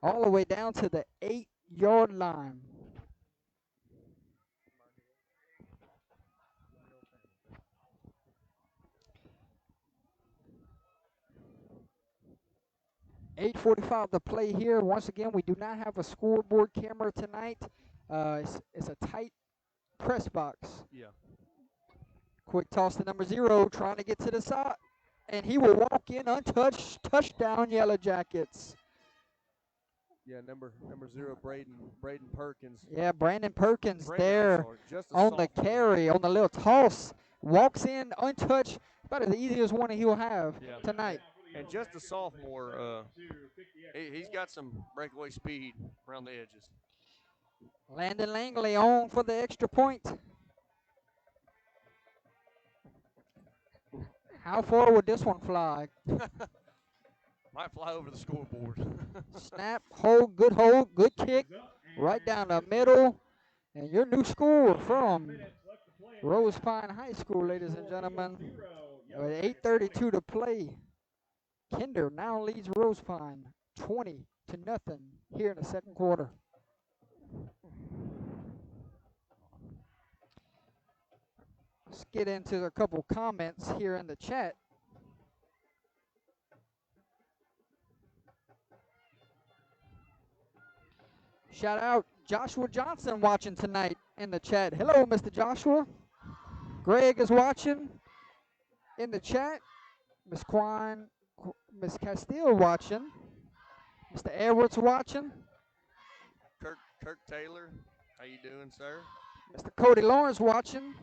all the way down to the 8-yard line. $8:45 to play here. Once again, we do not have a scoreboard camera tonight. It's a tight press box. Yeah. Quick toss to number 0, trying to get to the side. And he will walk in untouched. Touchdown, Yellow Jackets. Yeah, number 0, Braden Perkins. Yeah, Brandon Perkins Brandon, there just on sophomore. the carry, on the little toss. Walks in untouched. About the easiest one he will have tonight. And just a sophomore, he's got some breakaway speed around the edges. Landon Langley on for the extra point. How far would this one fly? Might fly over the scoreboard. Snap, hold, good kick, right down the middle. And your new score from Rosepine High School, ladies and gentlemen. With 8:32 to play, Kinder now leads Rosepine 20-0 here in the second quarter. Let's get into a couple comments here in the chat. Shout out Joshua Johnson watching tonight in the chat. Hello, Mr. Joshua. Greg is watching in the chat. Miss Castile watching. Mr. Edwards watching. Kirk Taylor, how you doing, sir? Mr. Cody Lawrence watching.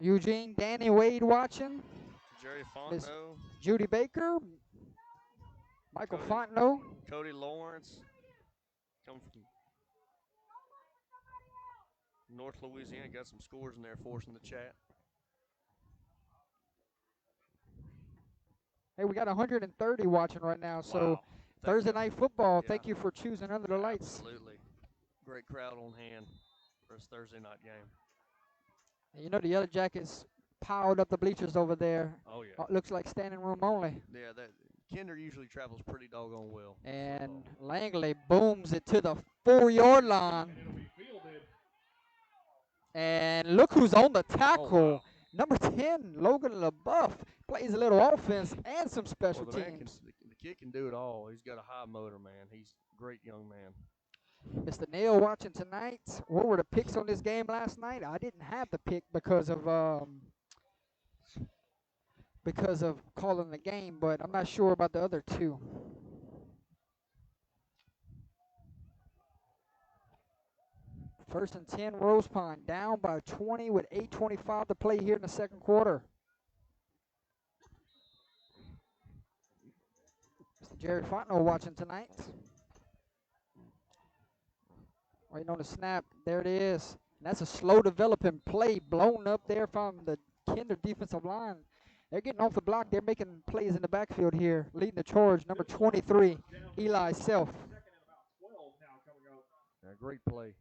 Eugene Danny Wade watching. Jerry Fontenot. Judy Baker. Michael Fontenot. Cody Lawrence. Come from North Louisiana. Got some scores in there for us in the chat. Hey, we got 130 watching right now. So Wow. Thursday night football. Yeah. Thank you for choosing Under the Lights. Absolutely. Great crowd on hand for this Thursday night game. And you know the Yellow Jackets piled up the bleachers over there. Oh, yeah. Looks like standing room only. Yeah, that Kinder usually travels pretty doggone well. And Langley booms it to the 4-yard line. And look who's on the tackle. Oh, wow. Number 10, Logan LaBeouf, plays a little offense and some special teams. The kid can do it all. He's got a high motor, man. He's a great young man. Mr. Neal watching tonight. What were the picks on this game last night? I didn't have the pick because of calling the game, but I'm not sure about the other two. First and 10, Rosepine down by 20 with 8:25 to play here in the second quarter. Mr. Jerry Fontenot watching tonight. Waiting on the snap. There it is. And that's a slow developing play blown up there from the Kinder defensive line. They're getting off the block. They're making plays in the backfield here. Leading the charge, number 23, Eli Self. Yeah, great play.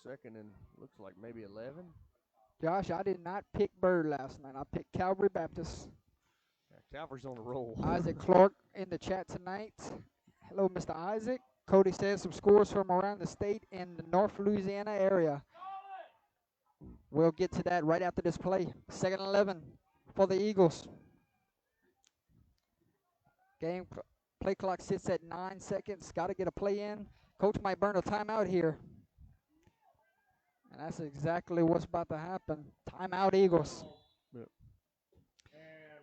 Second and looks like maybe 11. Josh, I did not pick Bird last night. I picked Calvary Baptist. Yeah, Calvary's on the roll. Isaac Clark in the chat tonight. Hello, Mr. Isaac. Cody says some scores from around the state in the North Louisiana area. We'll get to that right after this play. 2nd and 11 for the Eagles. Play clock sits at 9 seconds. Got to get a play in. Coach might burn a timeout here. And that's exactly what's about to happen. Timeout, Eagles. And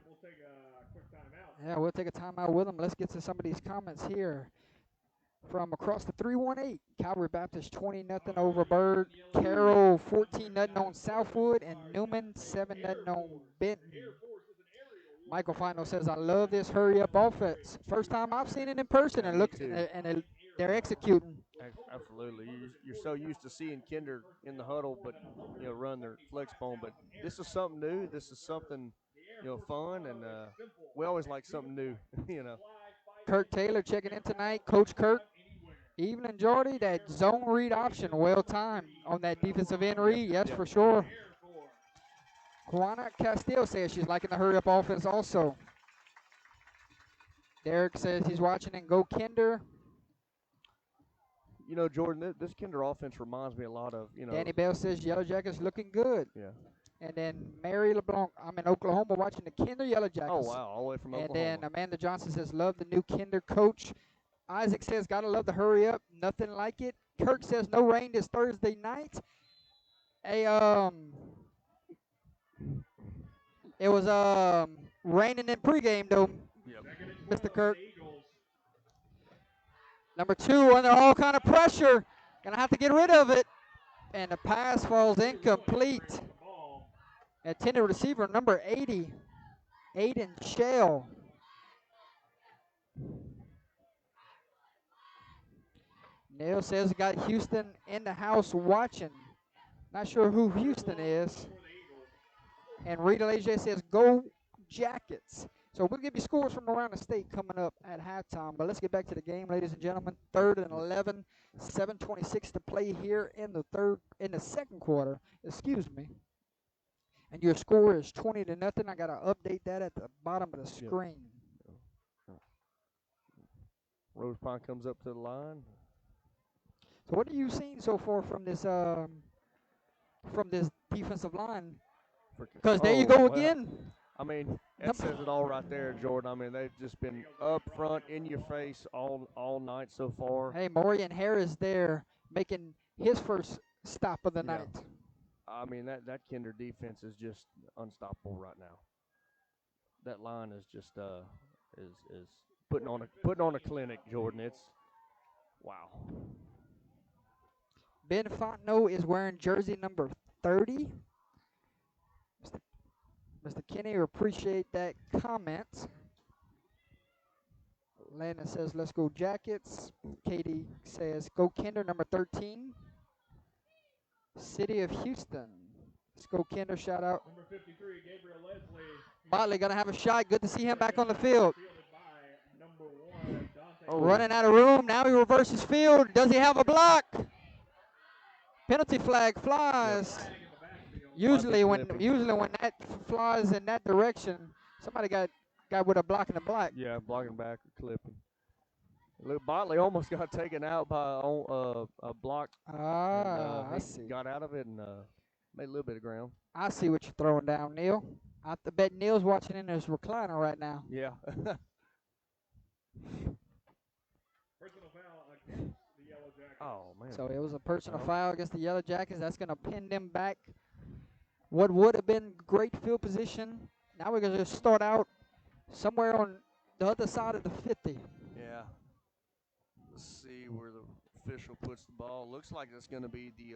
we'll take a quick timeout. Yeah, we'll take a timeout with them. Let's get to some of these comments here. From across the 318, Calvary Baptist 20-0 over Bird, Carroll 14-0 on Southwood, and Newman 7-0 on Benton. Michael Final says, "I love this hurry-up offense. First time I've seen it in person, and look, and they're executing." Absolutely. You're so used to seeing Kinder in the huddle, but run their flex bone. But this is something new. This is something fun, and we always like something new. Kirk Taylor checking in tonight. Coach Kirk, evening, Jordy. That zone read option, well timed on that defensive end read. Yes, for sure. Juana Castillo says she's liking the hurry-up offense also. Derek says he's watching and go Kinder. Jordan, this Kinder offense reminds me a lot of, Danny Bell says Yellow Jackets looking good. Yeah. And then Mary LeBlanc, I'm in Oklahoma watching the Kinder Yellow Jackets. Oh, wow, all the way from Oklahoma. And then Amanda Johnson says, love the new Kinder coach. Isaac says, gotta love the hurry up, nothing like it. Kirk says, no rain this Thursday night. It was raining in pregame though, Mr. Kirk. Number 2 under all kind of pressure. Gonna have to get rid of it. And the pass falls incomplete. Intended receiver number 80, Aiden Shell. Neil says got Houston in the house watching. Not sure who Houston is. And Rita Leger says go Jackets. So we'll give you scores from around the state coming up at halftime. But let's get back to the game, ladies and gentlemen. 3rd and 11, 7:26 to play here in the second quarter. Excuse me. And your score is 20-0. I gotta update that at the bottom of the screen. Rosepine comes up to the line. So what have you seen so far from this defensive line? Because there you go again. I mean, that says it all right there, Jordan. I mean, they've just been up front, in your face all night so far. Hey, Morian Harris there making his first stop of the night. I mean, that Kinder defense is just unstoppable right now. That line is just is putting on a clinic, Jordan. It's wow. Ben Fontenot is wearing jersey number 30. Mr. Kenny, appreciate that comment. Landon says, let's go Jackets. Katie says, go Kinder, number 13. City of Houston. Let's go Kinder, shout out. Number 53, Gabriel Leslie. Botley going to have a shot. Good to see him back on the field. Number 1, Running out of room. Now he reverses field. Does he have a block? Penalty flag flies. Usually when that flies in that direction, somebody got with a block in the black. Yeah, blocking back or clipping. Look, Botley almost got taken out by a block. I see. Got out of it and made a little bit of ground. I see what you're throwing down, Neil. I bet Neil's watching in his recliner right now. Yeah. Personal foul against the Yellow Jackets. Oh, man. So it was a personal foul against the Yellow Jackets. That's going to pin them back. What would have been great field position. Now we're going to start out somewhere on the other side of the 50. Yeah. Let's see where the official puts the ball. Looks like it's going to be the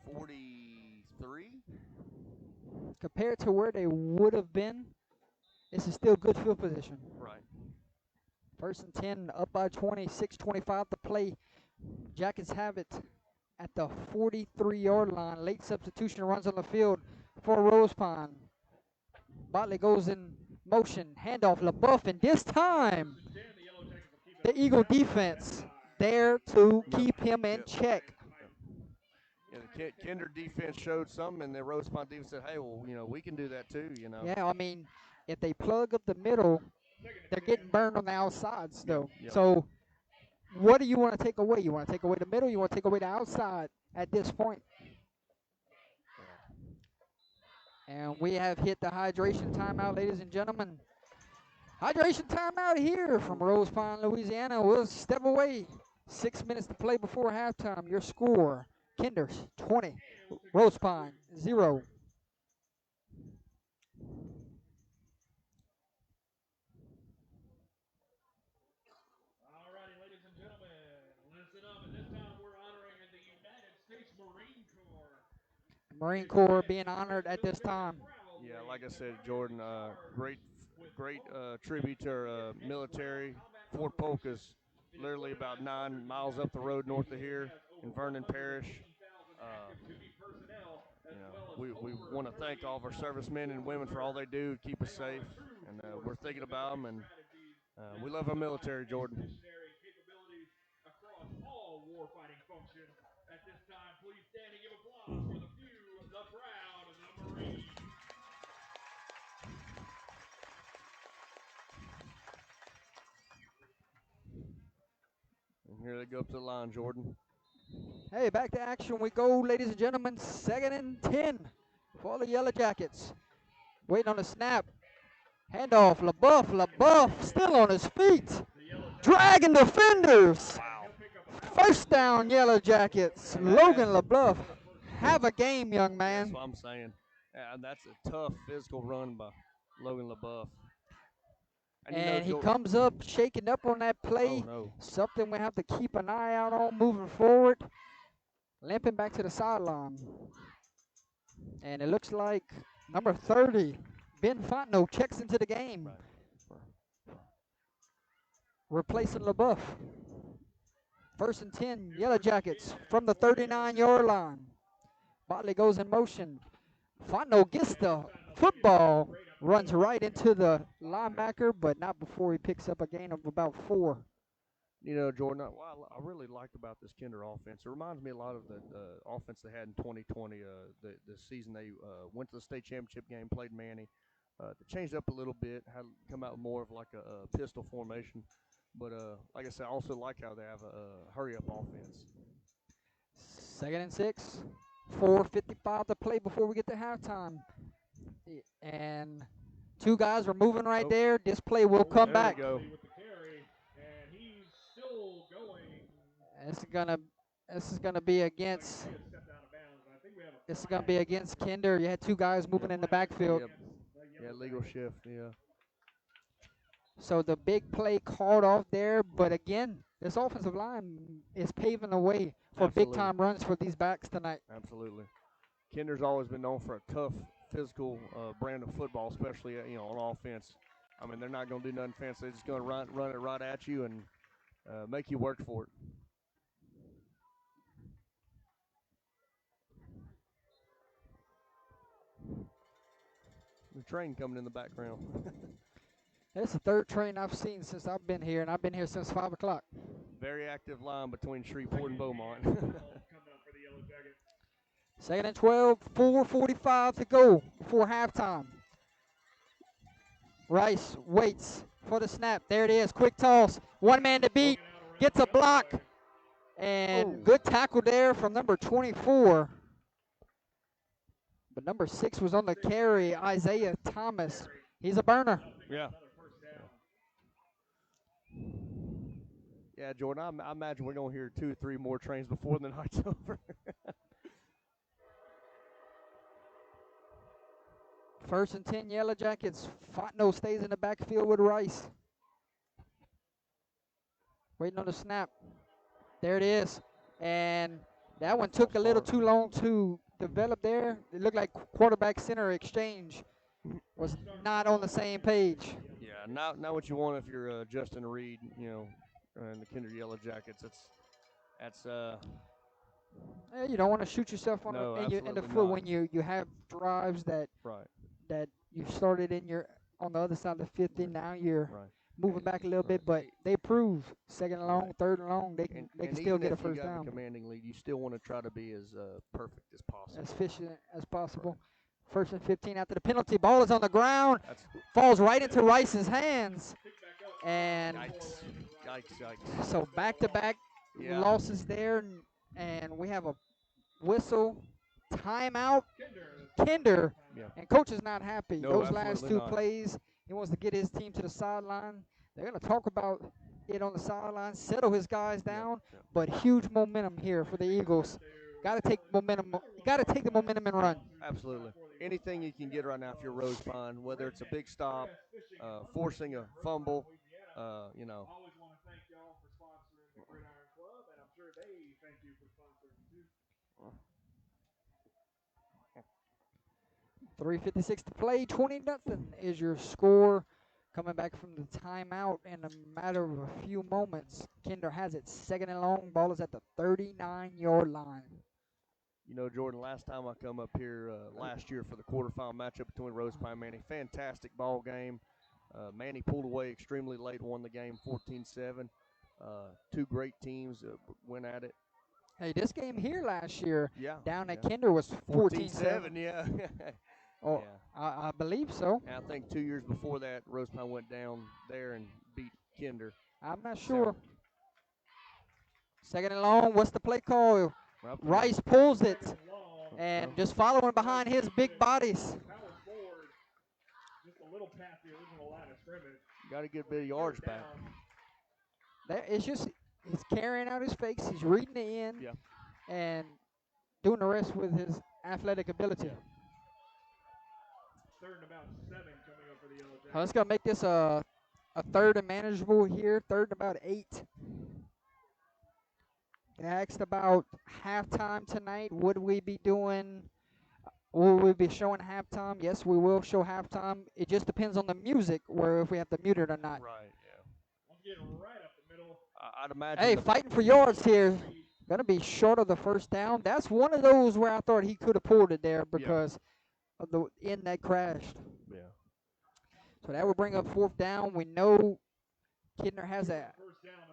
43. Compared to where they would have been, this is still good field position. Right. 1st and 10, up by 20, 6:25 to play. Jackets have it at the 43-yard line. Late substitution runs on the field for Rosepine. Botley goes in motion. Handoff, LaBeouf, and this time the Eagle defense there to keep him in check. Yeah, the Kinder defense showed something, and the Rosepine defense said, hey, well, we can do that too, Yeah, I mean, if they plug up the middle, they're getting burned on the outsides, though. Yep. So what do you want to take away? You want to take away the middle? You want to take away the outside at this point? And we have hit the hydration timeout, ladies and gentlemen. Hydration timeout here from Rosepine, Louisiana. We'll step away. 6 minutes to play before halftime. Your score, Kinder 20, And we'll take Rosepine 0. All righty, ladies and gentlemen, listen up. At this time, we're honoring the United States Marine Corps. Marine The Corps United being States honored at this military time. proudly Yeah, like I said, commemorates Jordan, the charge great, with great both tribute to our Israel military. combat Fort Polk is operations. It is literally organized about under 9 the miles United up the States road north of Navy and here has in over Vernon Parish. 180,000 active duty personnel, as You know, well as we over want to thank all of our 38,000 servicemen and war women for all they reserves. do to keep us They are safe, a true and we're force in thinking about them, developing and strategies we and love our unifying military, Jordan. expeditionary capabilities across all warfighting functions. At this time, please stand and give applause for the few, the proud, the Marines. And here they go up to the line, Jordan. Hey, back to action we go, ladies and gentlemen. 2nd and 10 for the Yellow Jackets. Waiting on the snap. Handoff, LaBeouf still on his feet. The Yellow Jackets Dragging defenders. Wow. he'll pick up about First down, Yellow Jackets. And Logan that- LaBeouf, have a game, young That's man. what I'm saying. And that's a tough physical run by Logan LaBeouf. And you know, And he Jordan, comes up, shaking up on that play. oh no. Something we have to keep an eye out on moving forward. Limping back to the sideline. And it looks like number 30, Ben Fontenot, checks into the game, Right. replacing LaBeouf. 1st and 10, Yellow Jackets from the 39-yard line. Botley goes in motion. Fontenot gets the football, runs right into the linebacker, but not before he picks up a gain of about 4. You know, Jordan, what I really like about this Kinder offense, it reminds me a lot of the offense they had in 2020, the season they went to the state championship game, played Manny. They changed up a little bit, had come out more of like a pistol formation. But like I said, I also like how they have a hurry-up offense. 2nd and 6, 4:55 to play before we get to halftime. And 2 guys are moving right there. This play will come There we back. go. with the carry, and he's still going. This is gonna be against. He has stepped out of bounds. I think we have a This is gonna be against Kinder. You had 2 guys moving in the backfield. Yep. Yeah, legal shift, yeah. So the big play called off there, but again, this offensive line is paving the way for Absolutely. big-time runs for these backs tonight. Absolutely. Kinder's always been known for a tough, physical brand of football, especially on offense. I mean, they're not going to do nothing fancy. They're just going to run it right at you and make you work for it. The train coming in the background. It's the 3rd train I've seen since I've been here, and I've been here since 5 o'clock. Very active line between Shreveport and Beaumont. Coming up for the Yellow Jackets. 2nd and 12, 4:45 to go before halftime. Rice waits for the snap. There it is. Quick toss. One man to beat. Gets a block. And good tackle there from number 24. But number 6 was on the carry, Isaiah Thomas. He's a burner. Yeah. Yeah, Jordan, I imagine we're going to hear 2 or 3 more trains before the night's over. 1st and 10, Yellow Jackets. Fontenot stays in the backfield with Rice. Waiting on the snap. There it is. And that one took a little too long to develop there. It looked like quarterback center exchange was not on the same page. Yeah, not what you want if you're Justin Reed, and the Kinder Yellow Jackets. That's You don't want to shoot yourself in the foot when you have drives that you started on the other side of the 50. Now you're moving back a little bit, but they prove 2nd and long, 3rd and long, they can still get a first down. Even if you got a commanding lead, you still want to try to be as perfect as possible. As efficient as possible. 1st and 15 after the penalty. Ball is on the ground. Falls right into Rice's hands. And yikes. So back-to-back losses there, and we have a whistle, timeout, Kinder, and coach is not happy. No, those last 2 not. plays, he wants to get his team to the sideline. They're going to talk about it on the sideline, settle his guys down, but huge momentum here for the Eagles. Got to take momentum. You got to take the momentum and run. Absolutely. Anything you can get right now if you're Rosepine, whether it's a big stop, forcing a fumble, you know. Always want to thank y'all for sponsoring the Gridiron Club, and I'm sure they thank you for sponsoring too. 3:56 to play. 20-0 is your score. Coming back from the timeout in a matter of a few moments. Kinder has it second and long. Ball is at the 39-yard line. You know, Jordan, last time I come up here last year for the quarterfinal matchup between Rosepine and Manny, fantastic ball game. Manny pulled away extremely late, won the game 14-7. Two great teams went at it. Hey, this game here last year down at Kinder was 14-7. Yeah. Oh, yeah. I believe so. And I think 2 years before that, Rosepine went down there and beat Kinder. I'm not sure. Second and long. What's the play call? Rice pulls it. And just following behind his big bodies. Power forward, just a little past the original line of scrimmage. Got a good bit of yards back. It's just he's carrying out his fakes. He's reading the end and doing the rest with his athletic ability. Yeah. Third and about 7 coming up for the Yellow Jackets. Let's go make this a third and manageable here. Third and about 8. They asked about halftime tonight. Would we be doing? Will we be showing halftime? Yes, we will show halftime. It just depends on the music, where if we have to mute it or not. Right. Yeah. I'm getting right up the middle. I'd imagine. Hey, fighting for yards here. Gonna be short of the first down. That's one of those where I thought he could have pulled it there because of the end that crashed. Yeah. So that would bring up fourth down. We know Kidner has a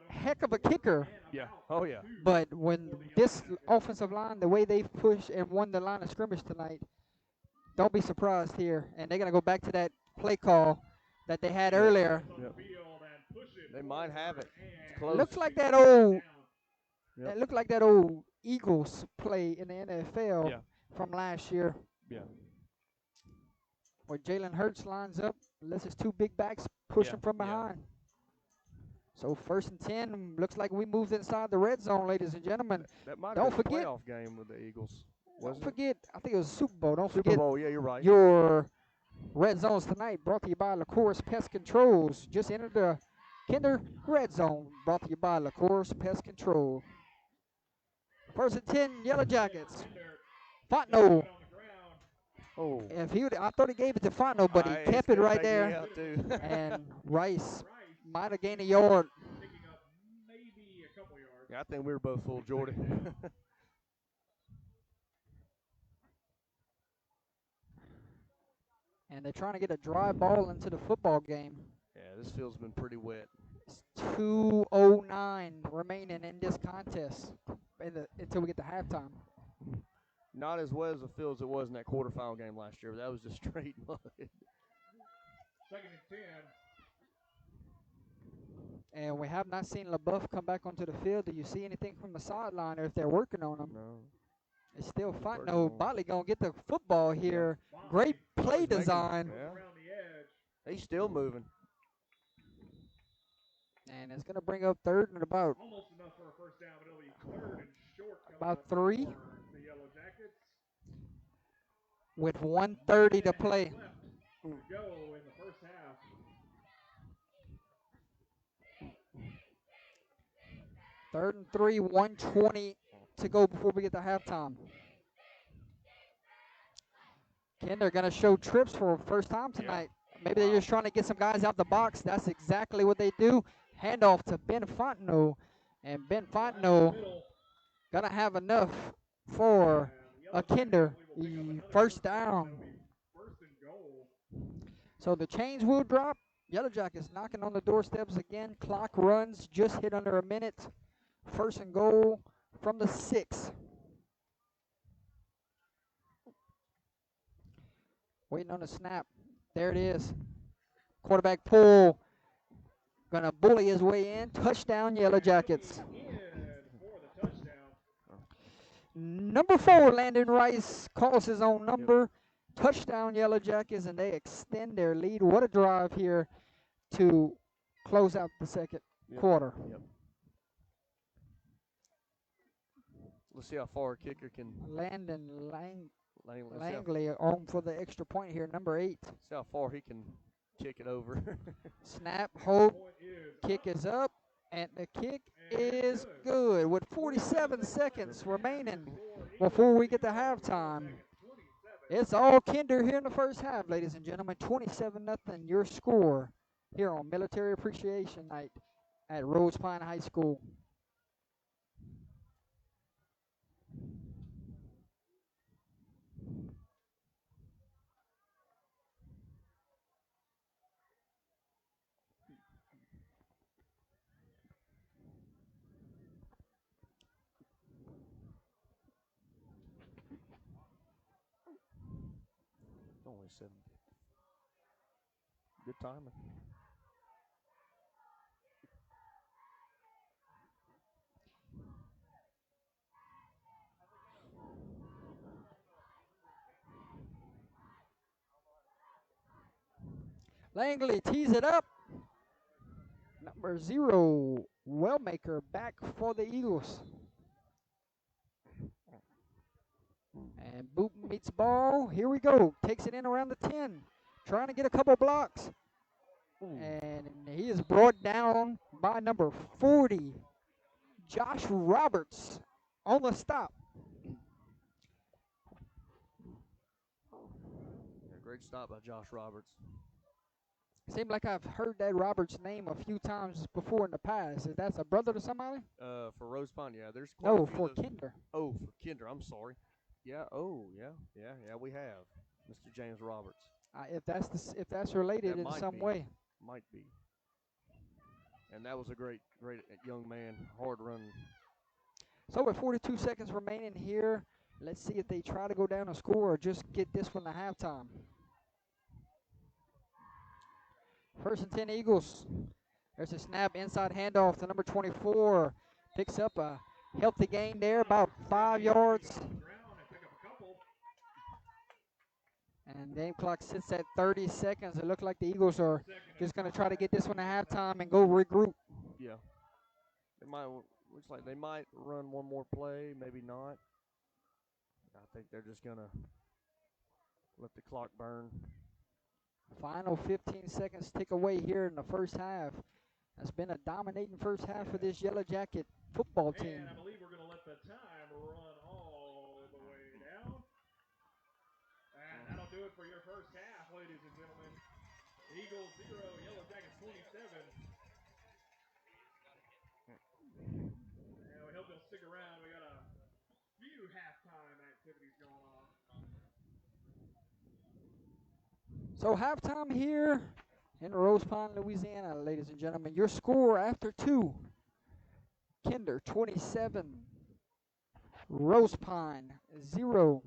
heck of a kicker. Yeah. Oh, yeah. But when this offensive line, the way they've pushed and won the line of scrimmage tonight, don't be surprised here. And they're going to go back to that play call that they had earlier. Yep. They might have it. It's close. Looks like that old it looked like that old Eagles play in the NFL from last year. Yeah. Where Jalen Hurts lines up, unless it's two big backs pushing from behind. So 1st and 10, looks like we moved inside the red zone, ladies and gentlemen. That might Don't have been forget, a playoff game with the Eagles. Don't forget, I think it was Super Bowl. Don't Super forget Bowl, yeah, you're right. Your red zones tonight brought to you by LaCourse Pest Controls. Just entered the Kinder red zone, brought to you by LaCourse Pest Control. 1st and 10, Yellow Jackets. Fontenot. Oh. I thought he gave it to Fontenot, but he kept it right there. And Rice might have gained a yard. Yeah, I think we were both full, Jordy. And they're trying to get a dry ball into the football game. Yeah, this field's been pretty wet. It's 2:09 remaining in this contest until we get to halftime. Not as wet as the field as it was in that quarterfinal game last year, but that was just straight mud. 2nd and 10. And we have not seen LaBeouf come back onto the field. Do you see anything from the sideline or if they're working on him? No. It's still Fontenot. Botley going to get the football here. Yeah. Great play design. He's still moving. And it's going to bring up 3rd and about. Almost enough for a first down, but it'll be 3rd and short. About 3. The Yellow Jackets. With 1:30 to play. To go in the first half. Third and 3, 1:20 to go before we get to halftime. Kinder going to show trips for the first time tonight. Yeah. Maybe they're just trying to get some guys out the box. That's exactly what they do. Handoff to Ben Fontenot. And Ben Fontenot going to have enough for a Kinder first down. So the chains will drop. Yellow Jackets knocking on the doorsteps again. Clock runs, just hit under a minute. 1st and goal from the 6. Waiting on the snap. There it is. Quarterback pull. Gonna bully his way in. Touchdown, Yellow Jackets. Number 4, Landon Rice calls his own number. Touchdown, Yellow Jackets, and they extend their lead. What a drive here to close out the second quarter. Let's see how far a kicker can. Landon Let's Langley on for the extra point here, number 8. see how far he can kick it over. Snap, hold, Point is kick up, is up, and the kick and it's is good. good with 47 seconds remaining Score before we Eagles get to 0, Yellow halftime. Jackets 27. It's all Kinder here in the first half, ladies and gentlemen. 27-0, your score here on Military Appreciation Night at Rosepine High School. Only 7. Good timing. Langley tees it up. Number 0, Wellmaker back for the Eagles. And Boop meets ball. Here we go. Takes it in around the 10. Trying to get a couple blocks. Ooh. And he is brought down by number 40, Josh Roberts, on the stop. Yeah, great stop by Josh Roberts. Seemed like I've heard that Roberts name a few times before in the past. Is that a brother to somebody? For Rosepine, yeah, there's quite No, a few for of those. Kinder. Oh, for Kinder, I'm sorry. Yeah, yeah, we have Mr. James Roberts. If that's related That in might some be. way. Might be. And that was a great young man, hard running. So with 42 seconds remaining here, let's see if they try to go down a score or just get this one to halftime. First and 10 Eagles. There's a snap, inside handoff to number 24. Picks up a healthy gain there, about 5 yards. And game clock sits at 30 seconds. It looks like the Eagles are just going to try to get this one to halftime and go regroup. Yeah. Looks like they might run one more play, maybe not. I think they're just going to let the clock burn. Final 15 seconds tick away here in the first half. It's been a dominating first half for this Yellow Jacket football team. And I believe we're going to let the time run all the way down. And that'll do it for your first half, ladies and gentlemen. Eagles 0, Yellow Jackets 27. And we hope you'll stick around. We got a few halftime activities going on. So halftime here in Rosepine, Louisiana, ladies and gentlemen. Your score after 2. Kinder 27. Rosepine 0.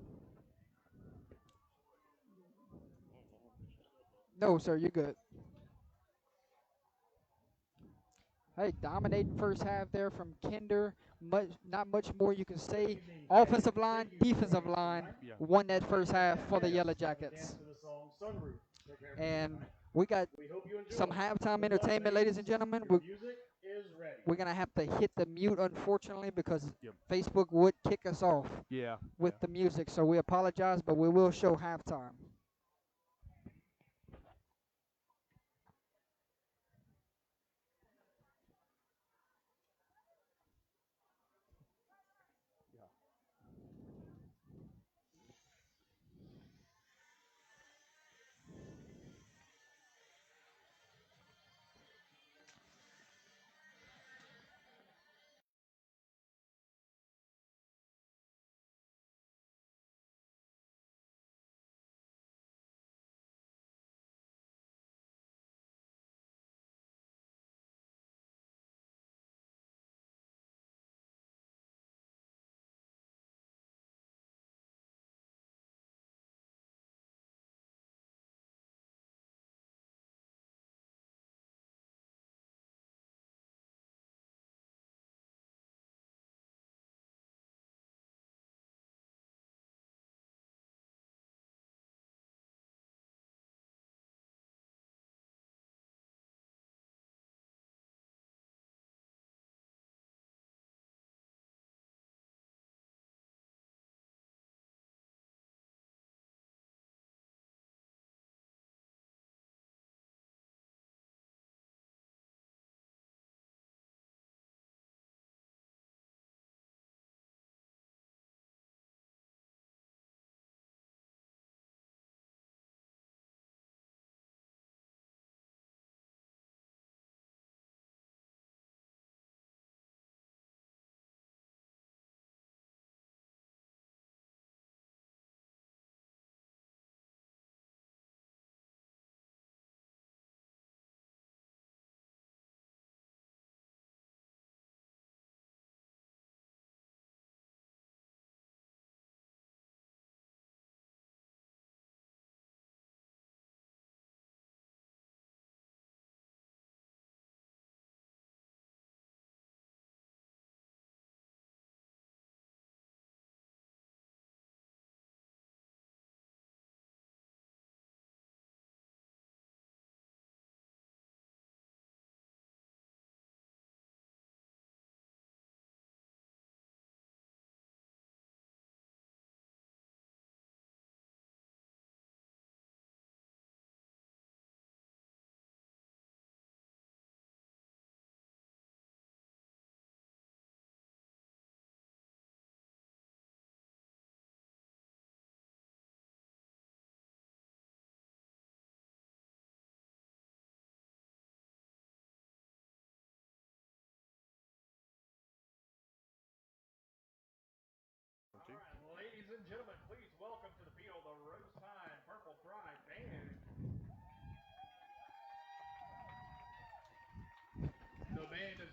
No, sir, you're good. Hey, dominating first half there from Kinder. Not much more you can say. Offensive line, defensive line won that first half for the Yellow Jackets. And we got some halftime entertainment, ladies and gentlemen. We're going to have to hit the mute, unfortunately, because Facebook would kick us off with the music. So we apologize, but we will show halftime.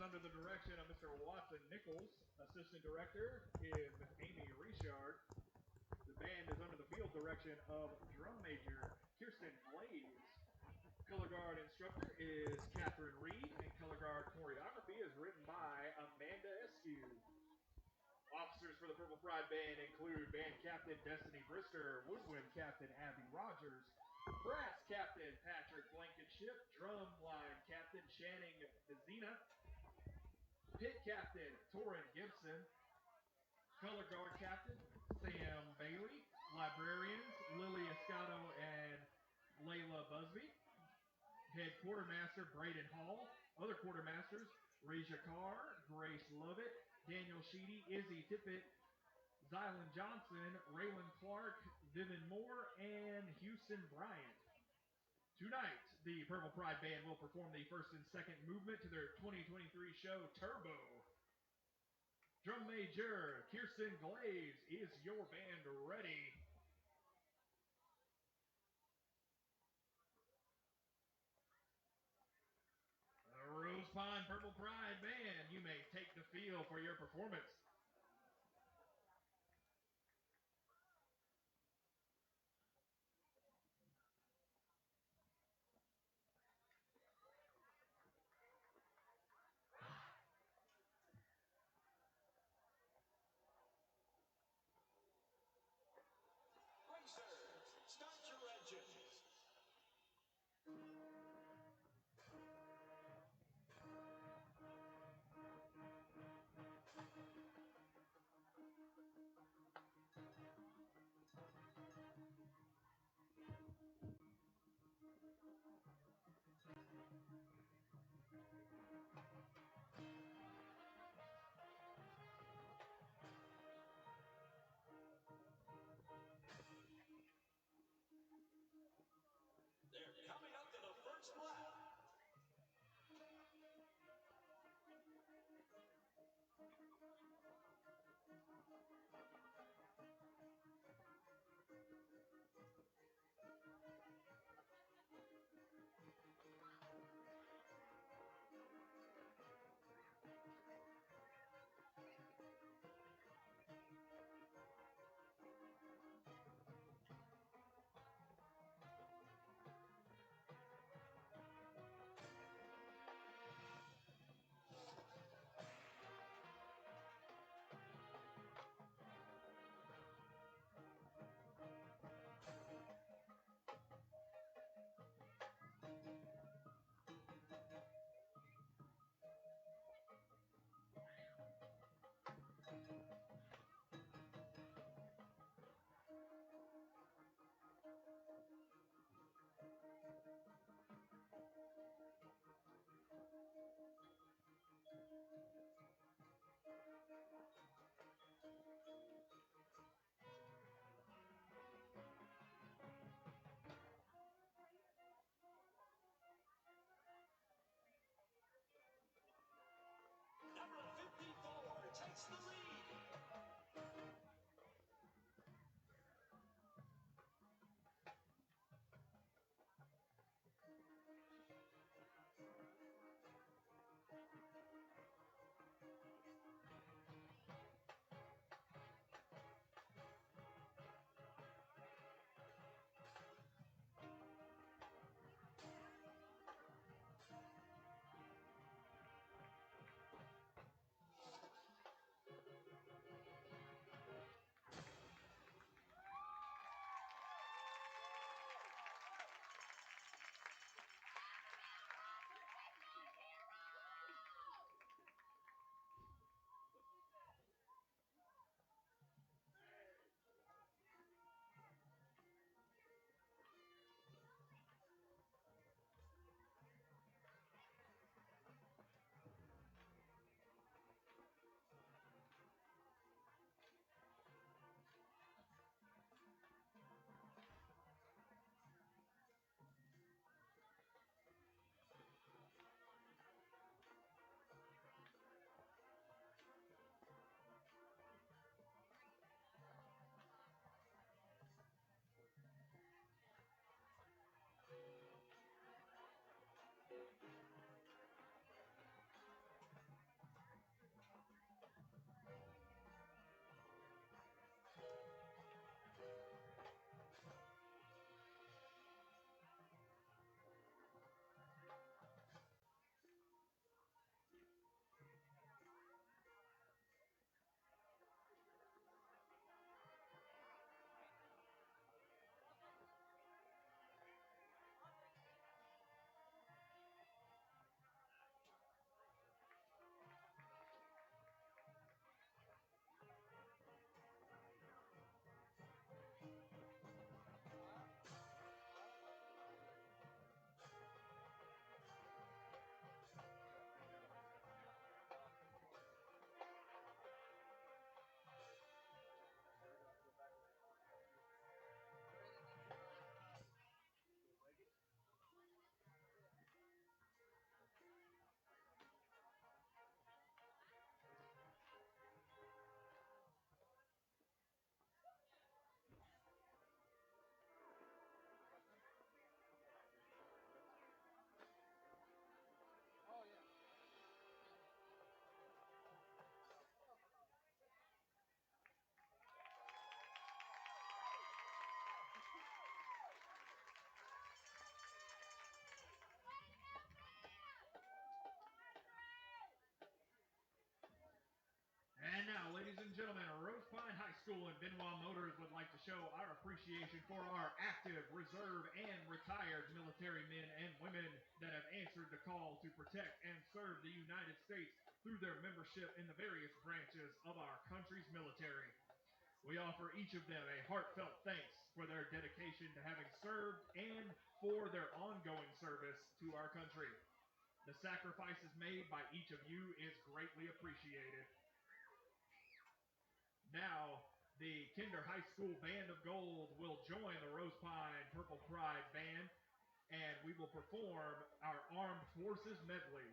under the direction of Mr. Watson Nichols. Assistant director is Miss Amy Richard. The band is under the field direction of drum major Kirsten Glaze. Color guard instructor is Catherine Reed, and color guard choreography is written by Amanda Eskew. Officers for the Purple Pride Band include Band Captain Destiny Brister, Woodwind Captain Abby Rogers, Brass Captain Patrick Blankenship, Drum Line Captain Channing Vizina, Pit Captain Torrin Gibson, Color Guard Captain Sam Bailey, Librarians Lily Escato and Layla Busby, Head Quartermaster Braden Hall, other quartermasters Reja Carr, Grace Lovett, Daniel Sheedy, Izzy Tippett, Zylan Johnson, Raylan Clark, Vivian Moore, and Houston Bryant. Tonight, the Purple Pride Band will perform the first and second movement to their 2023 show, Turbo. Drum Major Kirsten Glaze, is your band ready? Rosepine Purple Pride Band, you may take the field for your performance. Racers, start your engines. They're coming up to the first lap. gentlemen, Rosepine High School and Benoit Motors would like to show our appreciation for our active, reserve, and retired military men and women that have answered the call to protect and serve the United States through their membership in the various branches of our country's military. We offer each of them a heartfelt thanks for their dedication to having served and for their ongoing service to our country. The sacrifices made by each of you is greatly appreciated. Now, the Kinder High School Band of Gold will join the Rosepine Purple Pride Band, and we will perform our Armed Forces medley.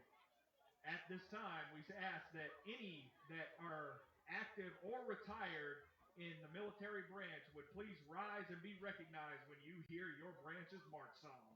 At this time, we ask that any that are active or retired in the military branch would please rise and be recognized when you hear your branch's march song.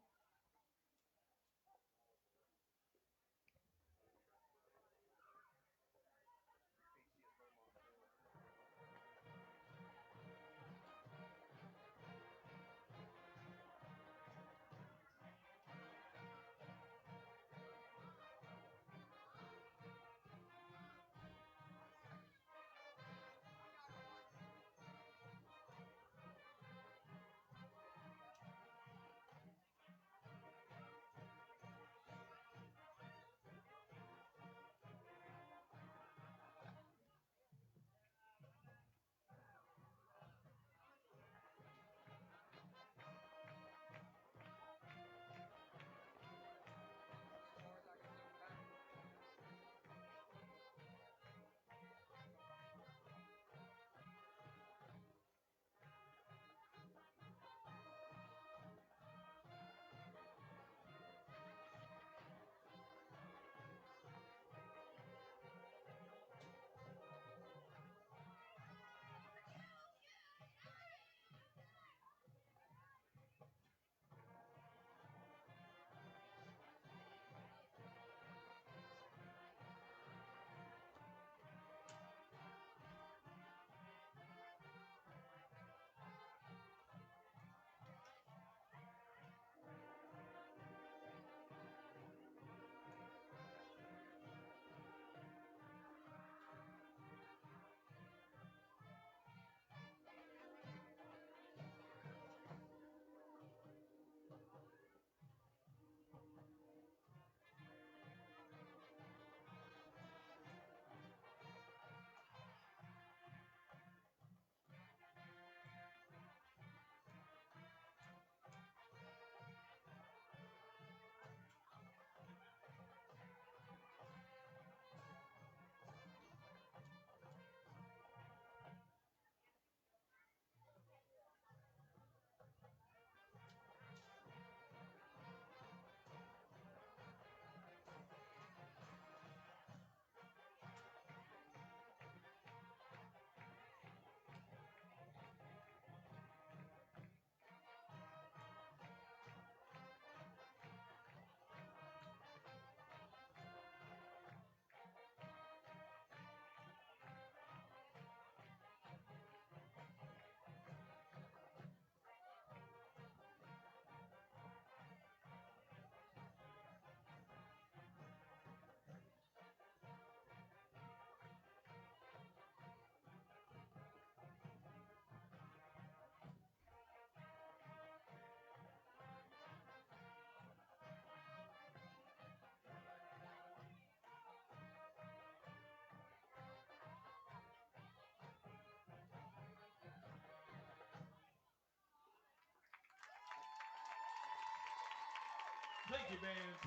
Thank you, bands.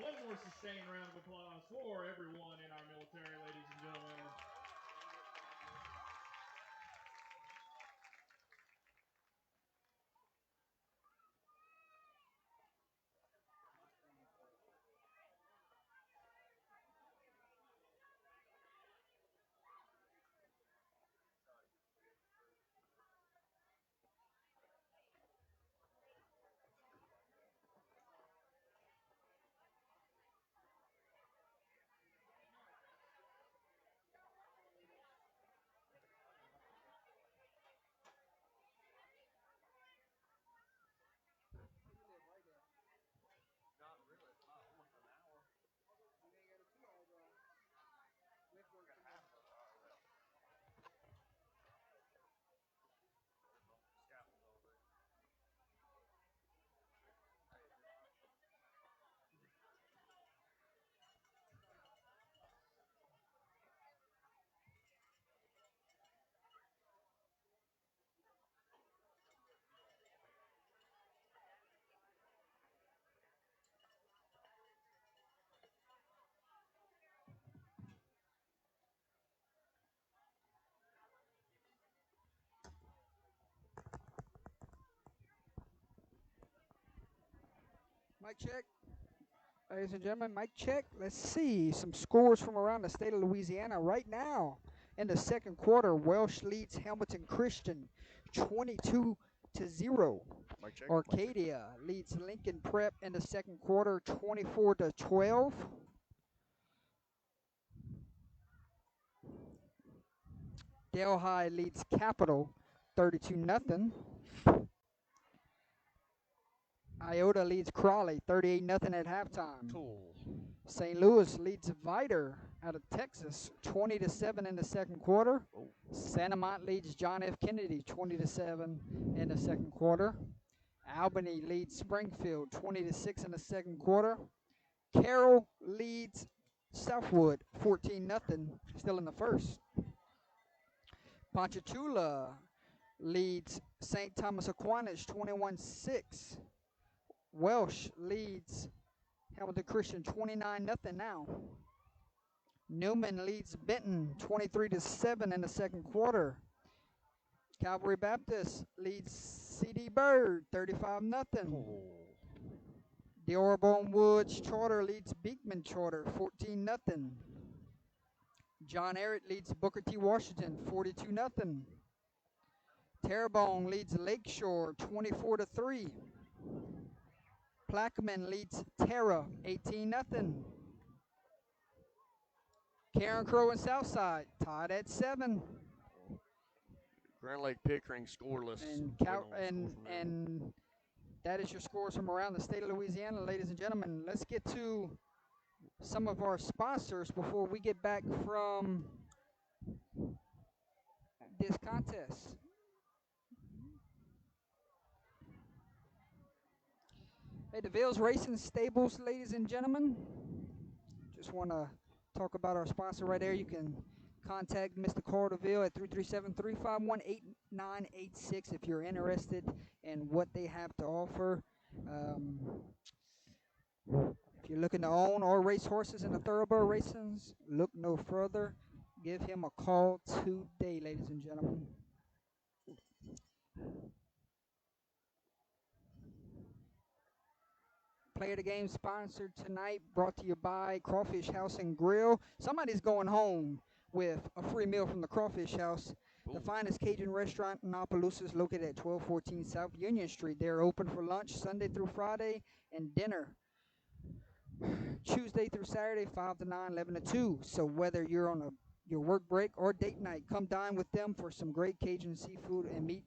One more sustained round of applause for everyone in our military, ladies and gentlemen. Mic check. Ladies and gentlemen, mic check. Let's see some scores from around the state of Louisiana right now. In the second quarter, Welsh leads Hamilton Christian 22-0. Mic check. Arcadia leads Lincoln Prep in the second quarter 24-12. Delhi leads Capital 32-0. Iota leads Crawley 38-0 at halftime. Cool. St. Louis leads Viter out of Texas 20-7 in the second quarter. Oh. Santa Mont leads John F. Kennedy 20-7 in the second quarter. Albany leads Springfield 20-6 in the second quarter. Carroll leads Southwood 14-0, still in the first. Ponchatoula leads St. Thomas Aquinas 21-6. Welsh leads Hamilton Christian 29-0 now. Newman leads Benton 23-7 in the second quarter. Calvary Baptist leads C.D. Bird 35-0. Oh. Dearborn Woods Charter leads Beekman Charter 14-0. John Ehret leads Booker T. Washington 42-0. Terrebonne leads Lakeshore 24-3. Plaquemine leads Terra 18-0. Karen Crow and Southside tied at 7. Grand Lake Pickering scoreless. And that is your scores from around the state of Louisiana, ladies and gentlemen. Let's get to some of our sponsors before we get back from this contest. Hey, DeVille's Racing Stables, ladies and gentlemen. Just want to talk about our sponsor right there. You can contact Mr. Carl DeVille at 337-351-8986 if you're interested in what they have to offer. If you're looking to own or race horses in the thoroughbred races, look no further. Give him a call today, ladies and gentlemen. Play of the game sponsored tonight, brought to you by Crawfish House and Grill. Somebody's going home with a free meal from the Crawfish House. Ooh. The finest Cajun restaurant in Opelousas is located at 1214 South Union Street. They're open for lunch Sunday through Friday and dinner Tuesday through Saturday, 5 to 9, 11 to 2. So whether you're on your work break or date night, come dine with them for some great Cajun seafood and meet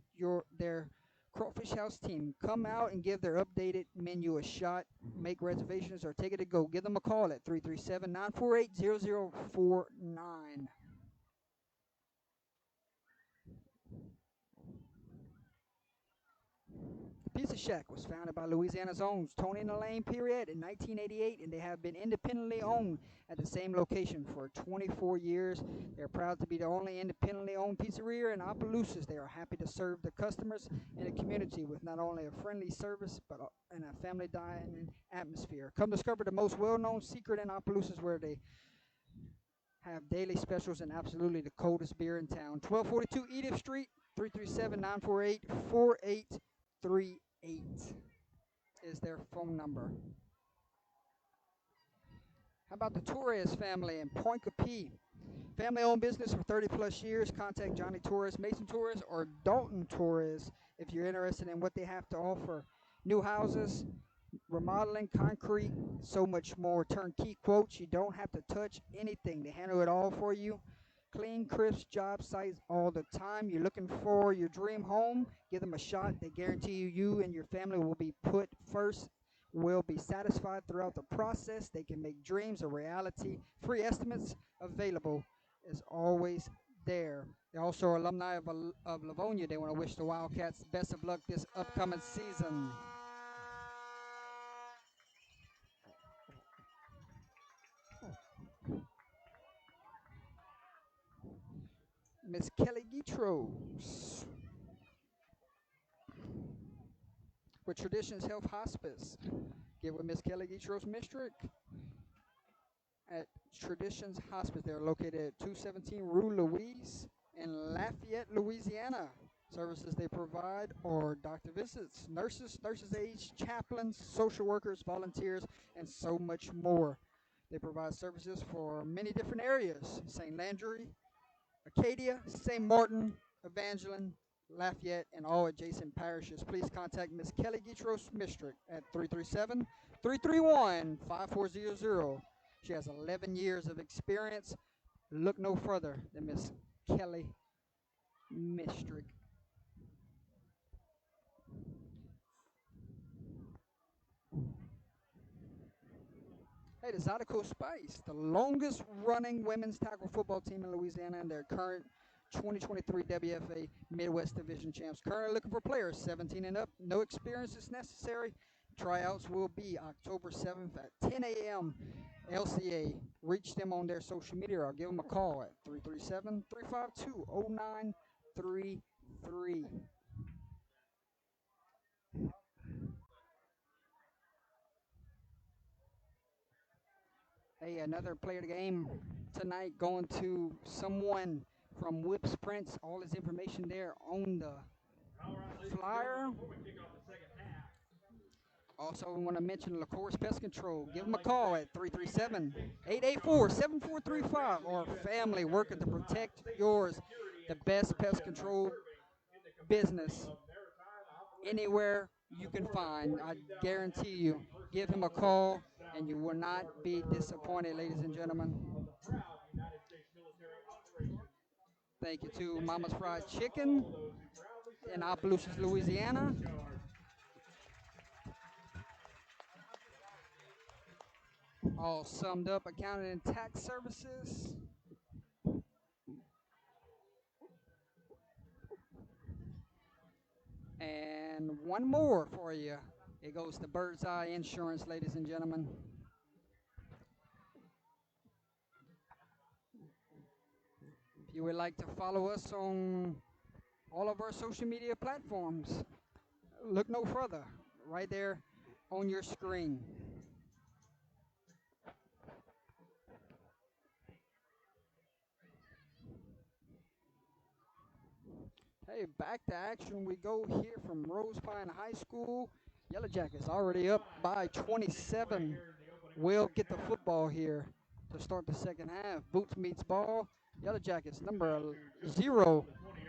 their Crawfish House team. Come out and give their updated menu a shot. Make reservations or take it to go. Give them a call at 337-948-0049. Pizza Shack was founded by Louisiana's own Tony and Elaine Period in 1988, and they have been independently owned at the same location for 24 years. They're proud to be the only independently owned pizzeria in Opelousas. They are happy to serve the customers in the community with not only a friendly service, but in a family dining atmosphere. Come discover the most well-known secret in Opelousas, where they have daily specials and absolutely the coldest beer in town. 1242 Edith Street, 337-948-4838 is their phone number. How about the Torres family in Point Capee? Family-owned business for 30-plus years. Contact Johnny Torres, Mason Torres, or Dalton Torres if you're interested in what they have to offer. New houses, remodeling, concrete, so much more. Turnkey quotes. You don't have to touch anything. They handle it all for you. Clean, crisp job sites all the time. You're looking for your dream home, give them a shot. They guarantee you and your family will be put first, will be satisfied throughout the process. They can make dreams a reality. Free estimates available is always there. They're also alumni of Livonia. They want to wish the Wildcats best of luck this upcoming season. Miss Kelly Guitros with Traditions Health Hospice. Get with Miss Kelly Guitros Mistrick at Traditions Hospice. They're located at 217 Rue Louise in Lafayette, Louisiana. So services they provide are doctor visits, nurses' aides, chaplains, social workers, volunteers, and so much more. They provide services for many different areas: St. Landry, Acadia, St. Martin, Evangeline, Lafayette, and all adjacent parishes. Please contact Ms. Kelly Gitros Mistrick at 337-331-5400. She has 11 years of experience. Look no further than Miss Kelly Mistrick. Hey, the Zydeco Spice, the longest running women's tackle football team in Louisiana, and their current 2023 WFA Midwest Division champs. Currently looking for players 17 and up. No experience is necessary. Tryouts will be October 7th at 10 a.m. LCA. Reach them on their social media or give them a call at 337-352-0933. Hey, another player of the game tonight going to someone from Whips Prince. All his information there on the All right, ladies and flyer. gentlemen, before we kick off the second half, Also, we want to mention LaCourse Pest Control. Give them a call at 337-884-7435 or family working to protect yours. The best pest control business anywhere you can find. I guarantee you. Give him a call and you will not be disappointed, ladies and gentlemen. proud United States military operations. Thank you to Mama's Fried Chicken in Opelousas, Louisiana. All summed up, accounting and tax services. And one more for you. It goes to Bird's Eye Insurance, ladies and gentlemen. If you would like to follow us on all of our social media platforms, look no further. Right there on your screen. Hey, back to action we go here from Rosepine High School. Yellow Jackets already up by 27. Will get the football here to start the second half. Boots meets ball. Yellow Jackets, number 0,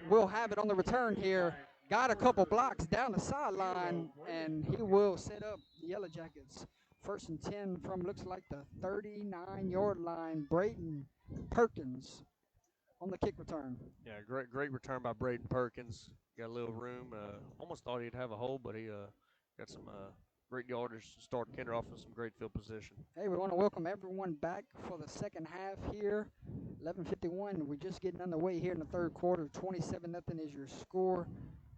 will have it on the return here. Got a couple blocks down the sideline, and he will set up the Yellow Jackets. 1st and 10 from looks like the 39-yard line. Braden Perkins on the kick return. Yeah, great return by Braden Perkins. Got a little room. Almost thought he'd have a hole, but he got some great yardage to start Kinder off with some great field position. Hey, we want to welcome everyone back for the second half here. 11:51. We're just getting underway here in the third quarter. 27-0 is your score.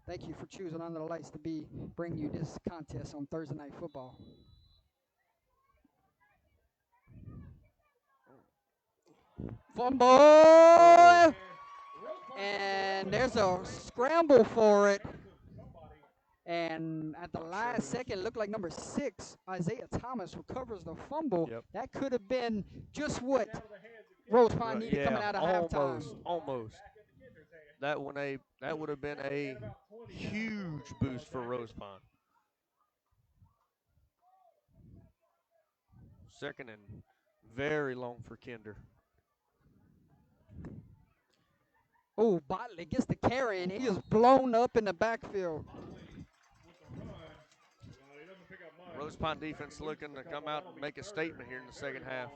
Thank you for choosing Under the Lights to bring you this contest on Thursday Night Football. Fumble! And there's a scramble for it. And at the last second, it looked like number 6, Isaiah Thomas, recovers the fumble. Yep. That could have been just what Rosepine needed coming out of halftime. Almost. That would have been a huge boost for Rosepine. Second and very long for Kinder. Oh, Botley gets the carry, and he is blown up in the backfield. Rosepine defense looking to come out and make a statement here in the second half.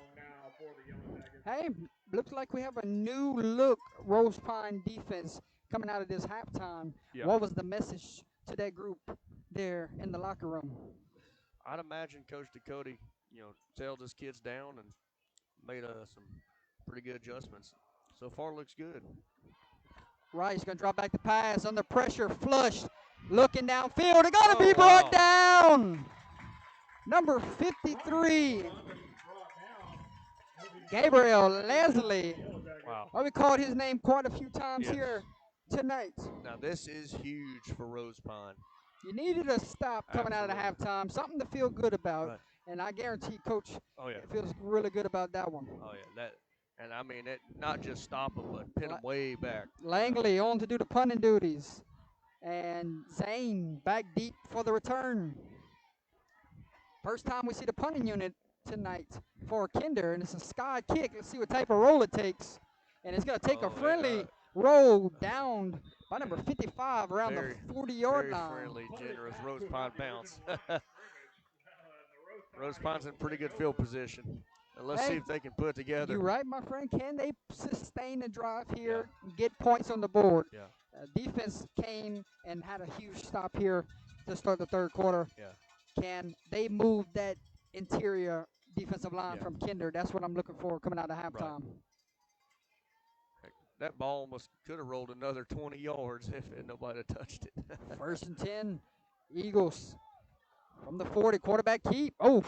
Hey, looks like we have a new look Rosepine defense coming out of this halftime. Yeah. What was the message to that group there in the locker room? I'd imagine Coach Ducote, tailed his kids down and made some pretty good adjustments. So far, looks good. Rice going to drop back the pass under pressure, flushed, looking downfield. They're going to be brought down. Number 53, Gabriel Leslie. Wow. Well, we called his name quite a few times here tonight. Now, this is huge for Rosepine. You needed a stop coming out of the halftime, something to feel good about. Right. And I guarantee Coach Oh, yeah. feels really good about that one. Oh, yeah. And I mean, it not just stop him, but pin him way back. Langley on to do the punting duties. And Zane back deep for the return. First time we see the punting unit tonight for Kinder, and it's a sky kick. Let's see what type of roll it takes. And it's going to take a friendly roll down by number 55 around the 40-yard line. Very friendly, generous Rosepine bounce. Rosepine's in pretty good field position. And let's see if they can put it together. You're right, my friend. Can they sustain the drive here and get points on the board? Yeah. Defense came and had a huge stop here to start the third quarter. Yeah. Can they move that interior defensive line from Kinder? That's what I'm looking for coming out of halftime. Right. That ball almost could have rolled another 20 yards if nobody had touched it. First and 10, Eagles from the 40. Quarterback keep. Oh,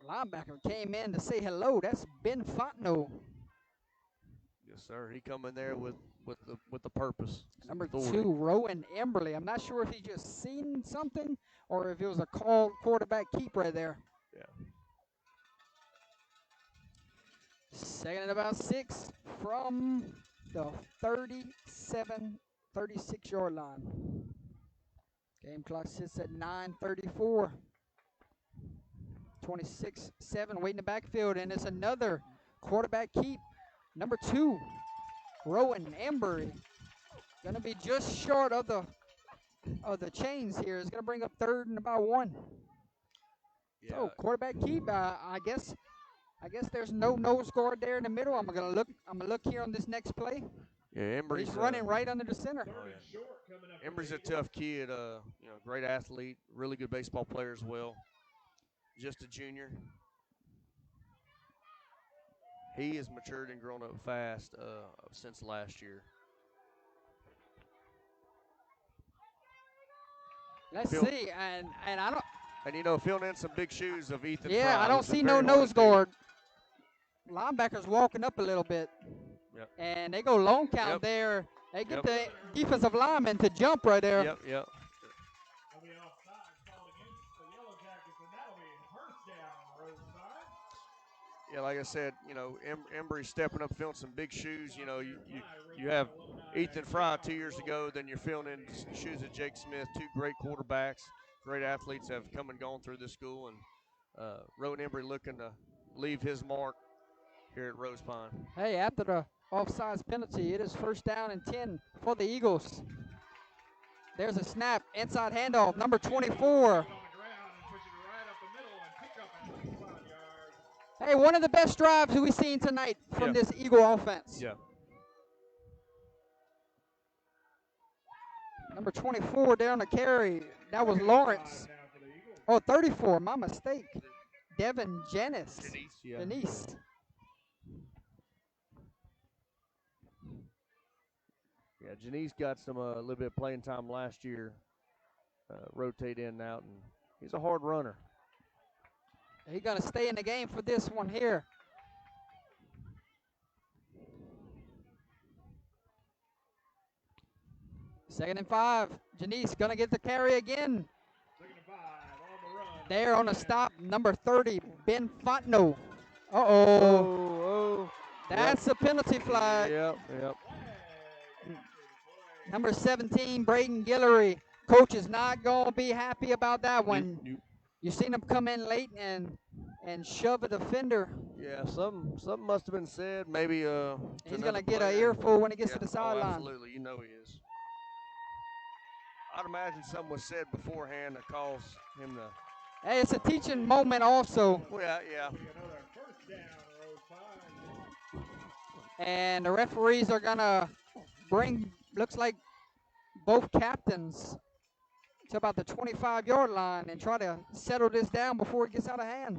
linebacker came in to say hello. That's Ben Fontenot. Yes, sir. He come in there with the purpose. Number authority. 2, Rowan Emberley. I'm not sure if he just seen something or if it was a called quarterback keep right there. Yeah. Second and about 6 from the 36-yard line. Game clock sits at 9:34. 26-7 waiting in the backfield, and it's another quarterback keep. Number 2, Rowan Embery. Going to be just short of the chains here. It's going to bring up third and about 1. Yeah. So quarterback keep. I guess there's no nose guard there in the middle. I'm gonna look here on this next play. Yeah, Embry's He's running right under the center. Embry's a tough kid. Great athlete, really good baseball player as well. Just a junior. He has matured and grown up fast since last year. Let's see, and I don't. And filling in some big shoes of Ethan. Yeah, Fry, I don't see no nose guard. Linebackers walking up a little bit. Yep. And they go long count there. They get the defensive lineman to jump right there. Yep. That'll be offside called against the Yellow Jackets, and that'll be first down, Rosepine. Yeah, like I said, Embry stepping up, filling some big shoes. You have Ethan Fry 2 years ago, then you're filling in shoes of Jake Smith, 2 great quarterbacks, great athletes have come and gone through this school, and Rowan Embry looking to leave his mark here at Rosepine. Hey, after the offsides penalty, it is first down and 10 for the Eagles. There's a snap, inside handoff, number 24. Hey, one of the best drives we've seen tonight from this Eagle offense. Yeah. Number 24 down the carry. That was Lawrence. Oh, 34, my mistake. Devin Janice. Denise. Yeah, Janice got some a little bit of playing time last year. Rotate in and out, and he's a hard runner. He's going to stay in the game for this one here. Second and 5. Janice going to get the carry again. There on the stop, number 30, Ben Fontenot. Uh-oh. That's a penalty flag. Yep. Number 17, Braden Guillory. Coach is not going to be happy about that one. Nope. You seen him come in late and shove a defender. Yeah, something must have been said. Maybe he's going to get an earful when he gets to the Oh, sideline. absolutely, he is. I'd imagine something was said beforehand that caused him to. Hey, it's a teaching moment also. Well, yeah. And the referees are going to bring, looks like, both captains to about the 25-yard line and try to settle this down before it gets out of hand.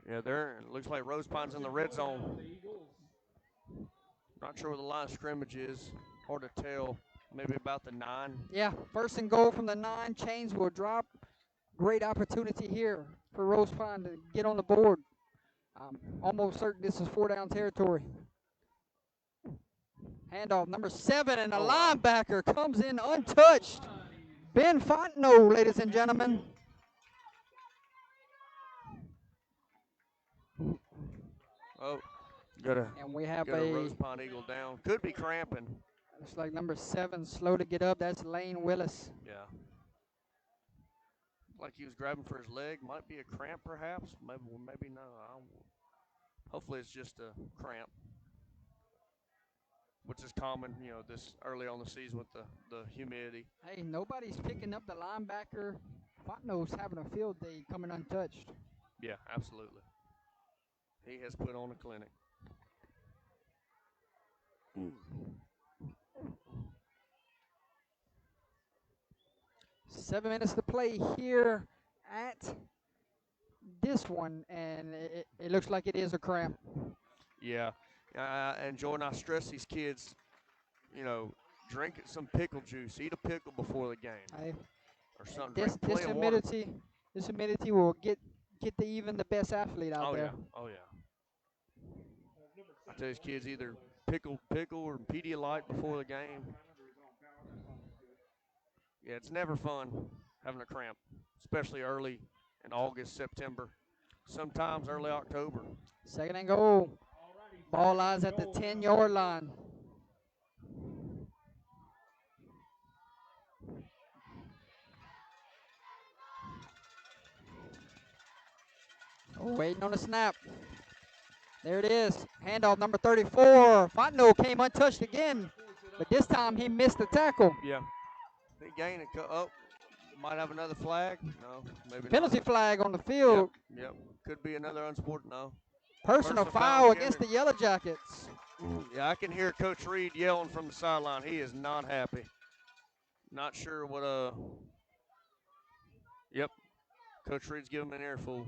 Yeah, it looks like Rosepine's in the red zone. Not sure where the line of scrimmage is. Hard to tell. Maybe about the 9. Yeah, first and goal from the 9. Chains will drop. Great opportunity here for Rosepine to get on the board. I'm almost certain this is 4-down territory. Handoff, number 7, and the linebacker comes in untouched. Ben Fontenot, ladies and gentlemen. Oh, gotta And we have get a a, Rosepine Eagle down. Could be cramping. looks like number 7, slow to get up. That's Lane Willis. Yeah. Like he was grabbing for his leg. Might be a cramp, perhaps. Maybe no. Hopefully it's just a cramp, which is common, this early on the season with the humidity. Hey, nobody's picking up the linebacker. Fontenot's having a field day coming untouched. Yeah, absolutely. He has put on a clinic. 7 minutes to play here at this one, and it looks like it is a cramp. Yeah. And Jordan, I stress these kids, drink some pickle juice. Eat a pickle before the game. Or something. This Drink plenty of water. this humidity will get even the best athlete out there. Oh, yeah. I tell these kids either pickle or Pedialyte before the game. Yeah, it's never fun having a cramp, especially early in August, September, sometimes early October. 2nd and goal. Ball lies at the 10-yard line. Waiting on the snap. There it is. Handoff, number 34. Fontenot came untouched again, but this time he missed the tackle. Yeah. They gain it. Might have another flag. No, maybe Penalty not. flag on the field. Yep. Could be another unsported. No. Personal foul against the Yellow Jackets. Yeah, I can hear Coach Reed yelling from the sideline. He is not happy. Not sure what Yep. Coach Reed's giving him an earful.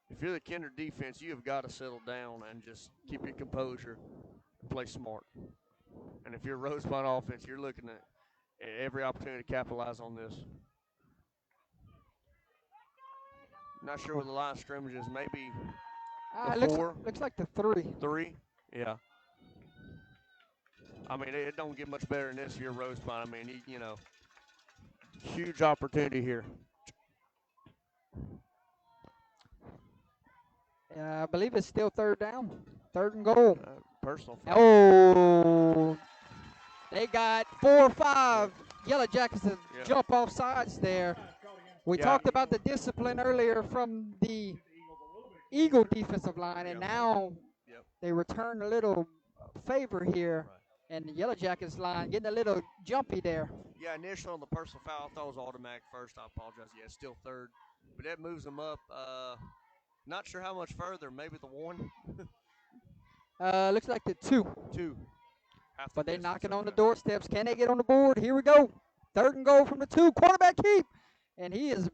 If you're the Kinder defense, you have got to settle down and just keep your composure and play smart. And if you're Rosepine offense, you're looking at every opportunity to capitalize on this. Not sure where the line of scrimmage is. Maybe the 4. Looks like the 3. 3? Yeah. I mean, it don't get much better than this if you're Rosepine. I mean, huge opportunity here. I believe it's still 3rd down. 3rd and goal. Personal foul. Oh, they got 4 or 5 Yellow Jackets to jump off sides there. We talked about the discipline earlier from the Eagle defensive line, and now they return a little favor here. And the Yellow Jackets line getting a little jumpy there. Yeah, initially on the personal foul, I thought it was automatic first. I apologize. Yeah, it's still 3rd. But that moves them up. Not sure how much further. Maybe the 1. Looks like the 2. 2. But they're knocking on the doorsteps. Can they get on the board? Here we go. 3rd and goal from the 2. Quarterback keep. And he is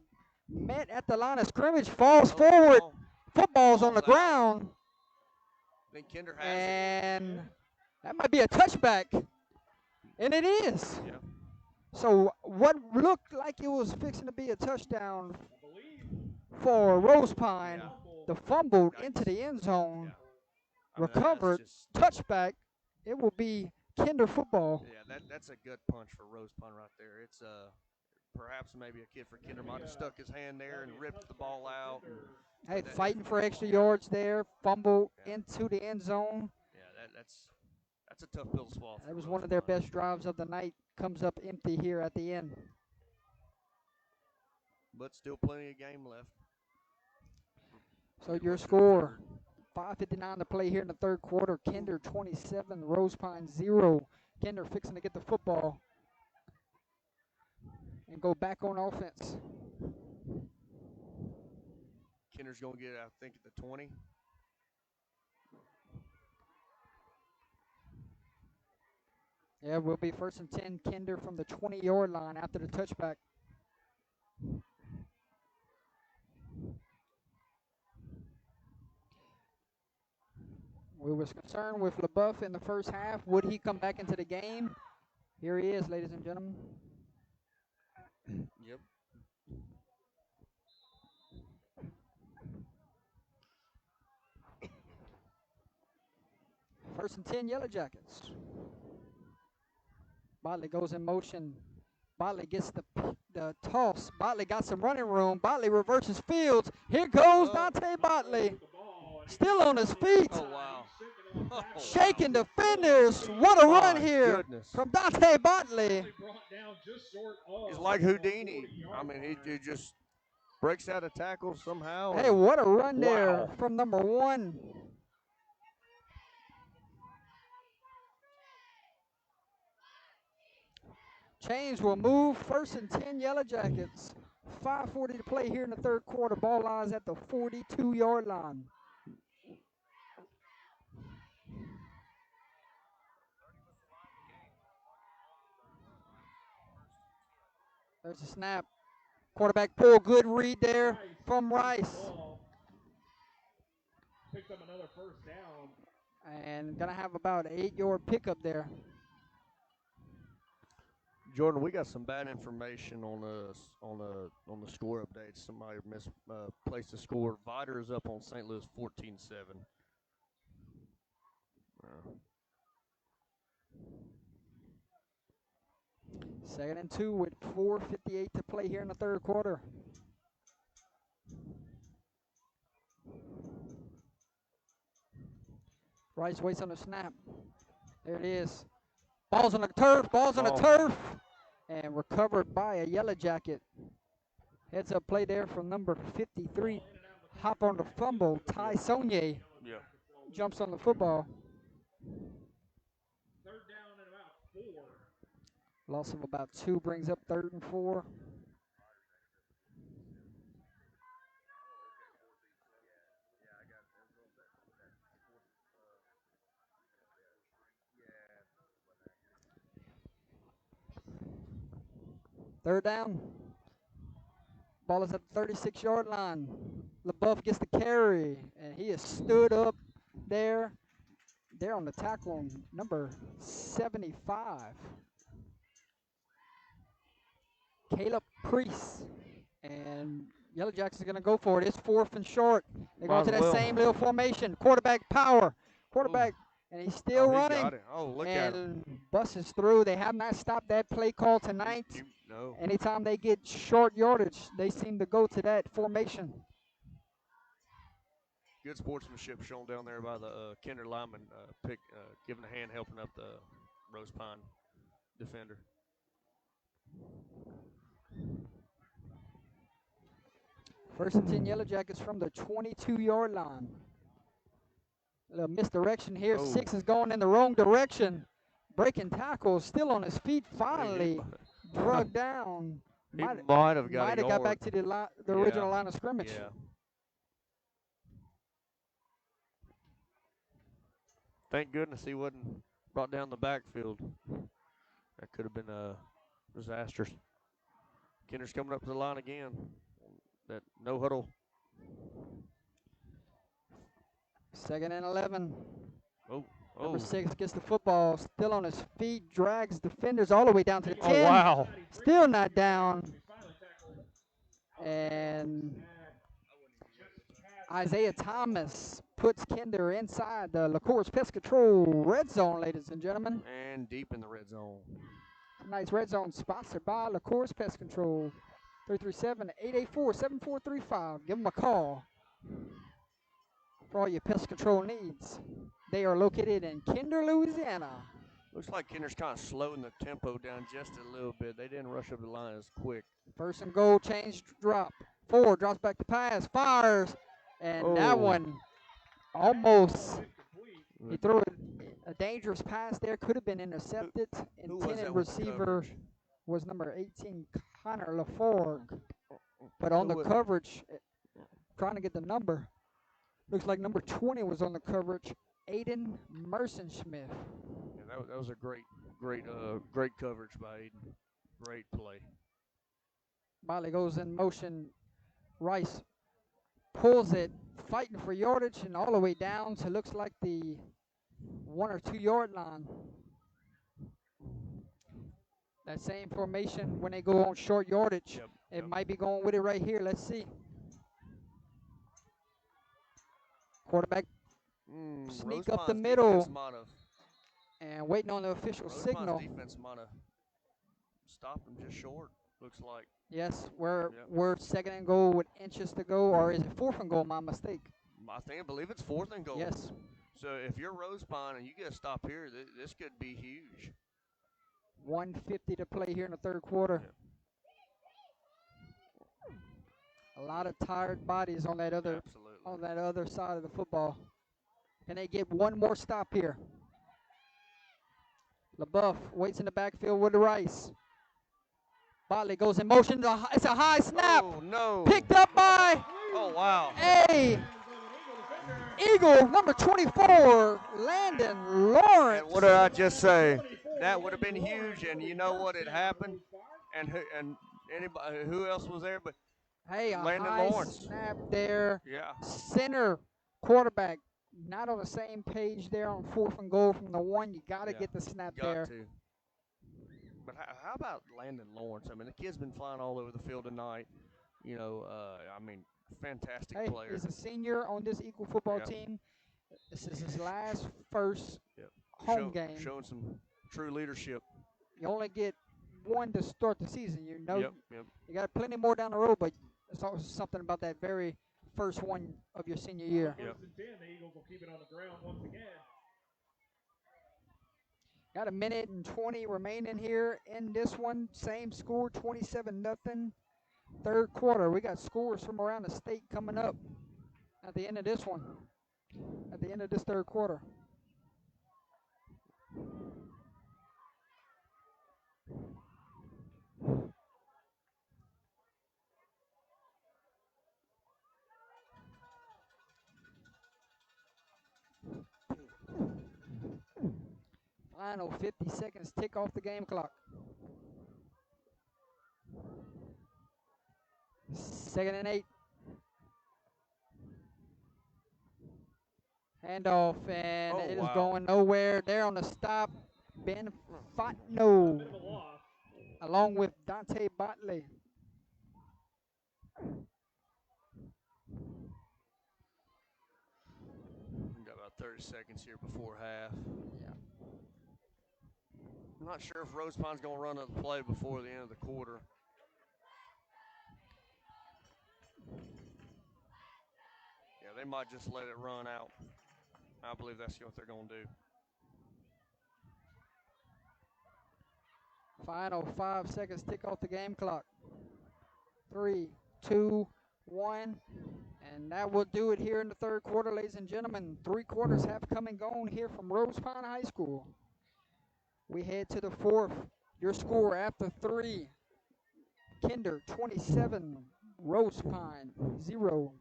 met at the line of scrimmage. Falls forward. Football's on the ground. Then Kinder has and that might be a touchback. And it is. Yeah. So what looked like it was fixing to be a touchdown for Rosepine, the fumbled into the end zone, recovered, touchback. It will be Kinder football. Yeah, that's a good punch for Rosepine right there. It's perhaps maybe a kid for Kinder might have stuck his hand there and ripped the ball out. Hey, fighting for extra yards there, fumble into the end zone. Yeah, that's a tough pill to swallow. That was one of their best drives of the night. Comes up empty here at the end. But still plenty of game left. So your score, 5:59 to play here in the 3rd quarter. Kinder 27, Rosepine 0. Kinder fixing to get the football and go back on offense. Kinder's going to get it, I think, at the 20. Yeah, we'll be 1st and 10, Kinder from the 20-yard line after the touchback. We was concerned with LaBeouf in the first half. Would he come back into the game? Here he is, ladies and gentlemen. Yep. First and 10, Yellow Jackets. Botley goes in motion. Botley gets the toss. Botley got some running room. Botley reverses fields. Here goes Dante Botley. Still on his feet. Oh, wow. Oh, Shaking defenders. What a run My here goodness. from Dante Botley. He's like Houdini. I mean, he just breaks out of tackle somehow. Hey, and- what a run there Wow. from number 1. Chains will move. First and 10, Yellow Jackets. 5:40 to play here in the third quarter. Ball lies at the 42-yard line. There's a snap. Quarterback pull. Good read there from Rice. Picks up another first down. And going to have about an 8-yard pickup there. Jordan, we got some bad information on the score updates. Somebody misplaced the score. Vider is up on St. Louis 14-7. Second and 2 with 4:58 to play here in the third quarter. Rice waits on the snap. There it is. Ball's on the turf. Ball's on the turf. And recovered by a Yellow Jacket. Heads up play there from number 53. Hop on the fumble. Ty Sonye Yeah. jumps on the football. Third down and about 4. Loss of about 2 brings up 3rd and 4. Third down. Ball is at the 36-yard line. LaBeouf gets the carry, and he is stood up there. There on the tackle on number 75. Caleb Priest. And Yellow Jackets are going to go for it. It's 4th and short. They're going to that same little formation. Quarterback power. Quarterback, and he's still running. Got it. Oh, look at him. And buses through. They have not stopped that play call tonight. No. Anytime they get short yardage, they seem to go to that formation. Good sportsmanship shown down there by the Kinder lineman, giving a hand, helping up the Rosepine defender. First and 10 Yellow Jackets from the 22-yard line. A little misdirection here. Oh. 6 is going in the wrong direction. Breaking tackles, still on his feet. Finally drugged down. He might have got back to the original line of scrimmage. Yeah. Thank goodness he wasn't brought down the backfield. That could have been disastrous. Kinder's coming up to the line again. That no huddle. 2nd and 11. Oh. Number 6 gets the football, still on his feet, drags defenders all the way down to the 10. Oh, wow. Still not down. And Isaiah Thomas puts Kinder inside the LaCourse Pest Control red zone, ladies and gentlemen. And deep in the red zone. Tonight's red zone sponsored by LaCourse Pest Control. 337-884-7435. Give them a call for all your pest control needs. They are located in Kinder, Louisiana. Looks like Kinder's kind of slowing the tempo down just a little bit. They didn't rush up the line as quick. First and goal, change, drop. 4, drops back to pass, fires. And that one almost, he threw a dangerous pass there. Could have been intercepted. Intended receiver was number 18, Connor LaForgue. But on the coverage, trying to get the number. Looks like number 20 was on the coverage, Aiden Mersenschmidt. Yeah, that was a great coverage by Aiden. Great play. Miley goes in motion. Rice pulls it, fighting for yardage, and all the way down to looks like the 1 or 2 yard line. That same formation when they go on short yardage. It might be going with it right here. Let's see. Quarterback sneak up the middle. And waiting on the official Rosepine's signal. defense might have stopped them just short. Looks like. Yes, we're Yep. we're second and goal with inches to go, or is it fourth and goal? My mistake. I believe it's 4th and goal. Yes. So if you're Rosepine and you get a stop here, this could be huge. 1:50 to play here in the third quarter. Yeah. A lot of tired bodies on that other side of the football. Can they get one more stop here? LaBeouf waits in the backfield with the Rice. Botley goes in motion. It's a high snap. Oh, no. Picked up by Oh, wow. a Eagle, number 24, Landon Lawrence. And what did I just say? That would have been huge, and you know what had happened? And anybody who else was there? But Hey, a Landon high Lawrence. snap there. Yeah. Center quarterback not on the same page there on fourth and goal from the one. You got to get the snap there. Got to. But how about Landon Lawrence? I mean, the kid's been flying all over the field tonight. You know, fantastic player. He's a senior on this Eagle football team. This is his first home game. Showing some true leadership. You only get one to start the season. You know, Yep. you got plenty more down the road, but it's also something about that very first one of your senior year. Yep. 1st and 10, the Eagles will keep it on the ground once again. Got a minute and 20 remaining here in this one. Same score, 27-0. Third quarter. We got scores from around the state coming up at the end of this one. At the end of this third quarter. Final 50 seconds, tick off the game clock. 2nd and 8. Handoff, and it is going nowhere. There on the stop, Ben Fatno, along with Dante Botley. We've got about 30 seconds here before half. Yeah. I'm not sure if Rosepine's going to run another play before the end of the quarter. Yeah, they might just let it run out. I believe that's what they're going to do. Final 5 seconds, tick off the game clock. 3, 2, 1. And that will do it here in the third quarter, ladies and gentlemen. 3 quarters have come and gone here from Rosepine High School. We head to the fourth. Your score after 3. Kinder 27, Rosepine 0.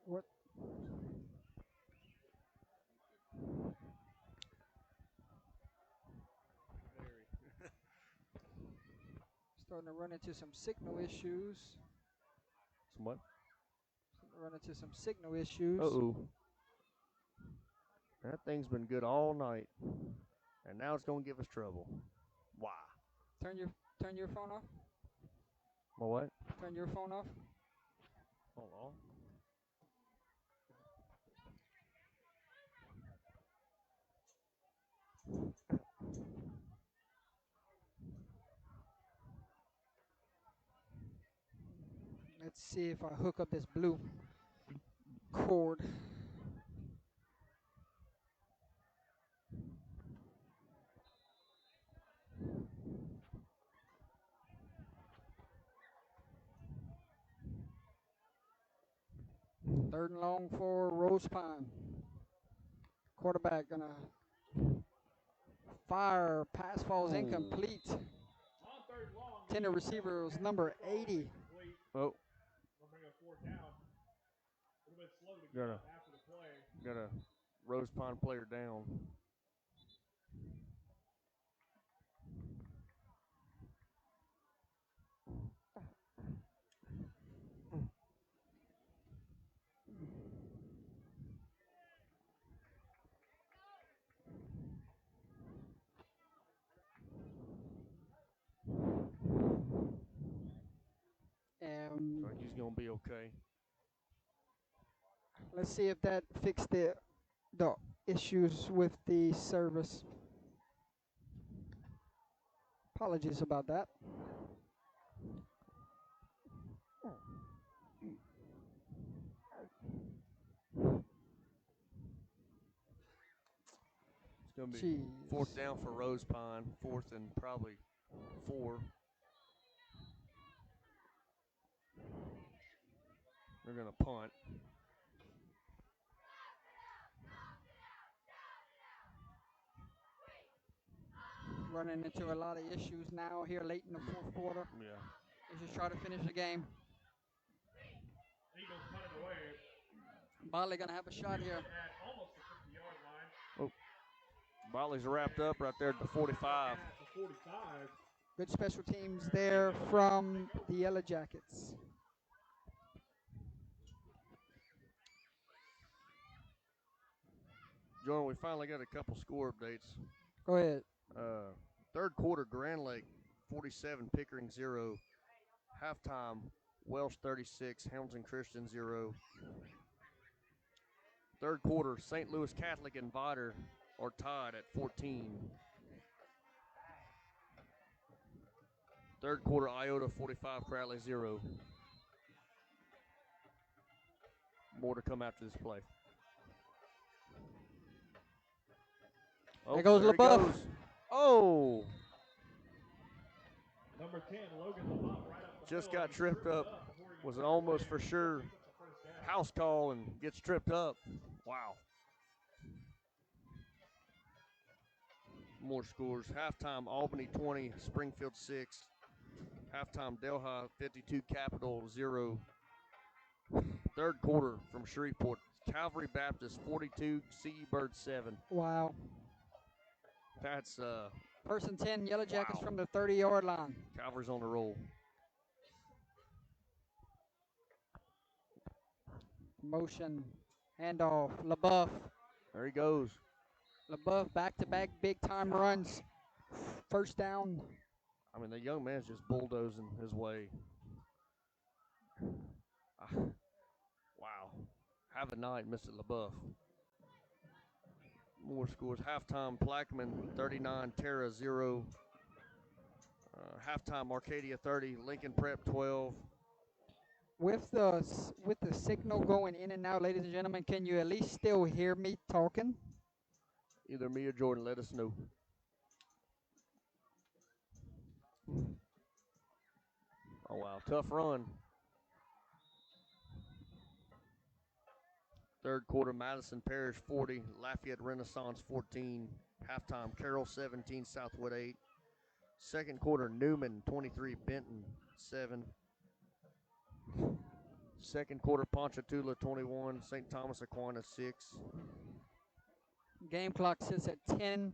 What? Starting to run into some signal issues. Some what? Run into some signal issues. Uh-oh. That thing's been good all night, and now it's going to give us trouble. Why? Turn your phone off. My what? Turn your phone off. Hold on. Let's see if I hook up this blue cord. Third and long for Rosepine. Quarterback gonna fire. Pass falls incomplete. Tender receiver was number 80. Oh. Got a Rosepine player down. going to be okay. Let's see if that fixed the issues with the service. Apologies about that. It's going to be Jeez. fourth down for Rosepine, fourth and probably 4. They're going to punt. Running into a lot of issues now here late in the fourth quarter. Yeah. They just try to finish the game. Eagles punted away. Botley gonna have a shot here. At almost the 50-yard line. Botley's wrapped up right there at the 45. At the 45. Good special teams there from the Yellow Jackets. Jordan, we finally got a couple score updates. Go ahead. Third quarter, Grand Lake 47, Pickering 0. Halftime, Welsh 36, Hamilton Christian 0. Third quarter, St. Louis Catholic and Vidor are tied at 14. Third quarter, Iota 45, Crowley 0. More to come after this play. Oh, There goes LaBeouf. Oh! Number 10, Logan LaBeouf, right up the Just field. got tripped up. Was an almost for sure house call and gets tripped up. Wow. More scores. Halftime, Albany 20, Springfield 6. Halftime, Delhi 52, Capital 0. Third quarter from Shreveport, Calvary Baptist 42, CE Bird 7. Wow. That's First and 10, Yellow Jackets wow. from the 30-yard line. Calvary's on the roll. Motion, handoff, LaBeouf. There he goes. LaBeouf back-to-back big-time runs. First down. I mean, the young man's just bulldozing his way. Wow. Have a night, Mr. LaBeouf. More scores. Halftime, Plaquemine 39, Terra 0. Halftime, Arcadia 30, Lincoln Prep 12. With the signal going in and out, ladies and gentlemen, can you at least still hear me talking? Either me or Jordan, let us know. Oh, wow. Tough run. Third quarter, Madison Parish 40, Lafayette Renaissance 14. Halftime, Carroll 17, Southwood 8. Second quarter, Newman 23, Benton 7. Second quarter, Ponchatoula 21, St. Thomas Aquinas 6. Game clock sits at 10:08.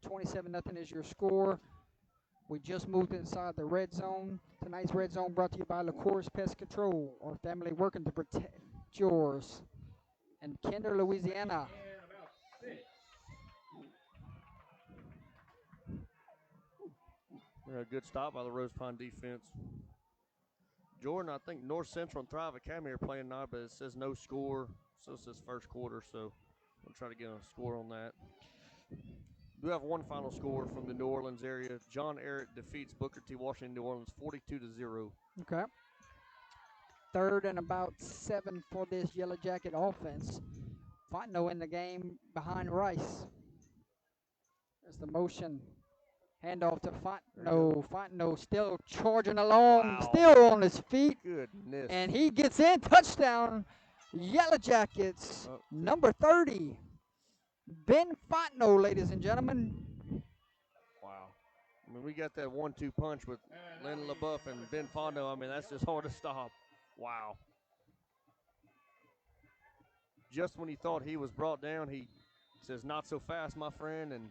27-0 is your score. We just moved inside the red zone. Tonight's red zone brought to you by LaCourse Pest Control, our family working to protect yours. And Kinder, Louisiana. And about 6. A good stop by the Rosepine defense. Jordan, I think North Central and Thrive Academy are playing now, but it says no score. So it says first quarter, so we'll try to get a score on that. We have one final score from the New Orleans area. John Ehret defeats Booker T. Washington, New Orleans, 42-0. Okay. Third and about 7 for this Yellow Jacket offense. Fontenot in the game behind Rice. There's the motion. Handoff to Fontenot. Fontenot still charging along, still on his feet. Goodness. And he gets in. Touchdown. Yellow Jackets, number 30. Ben Fontenot, ladies and gentlemen. Wow. I mean, we got that 1-2 punch with Len LaBeouf and Ben Fontenot. I mean, that's just hard to stop. Wow. Just when he thought he was brought down, he says, "Not so fast, my friend," and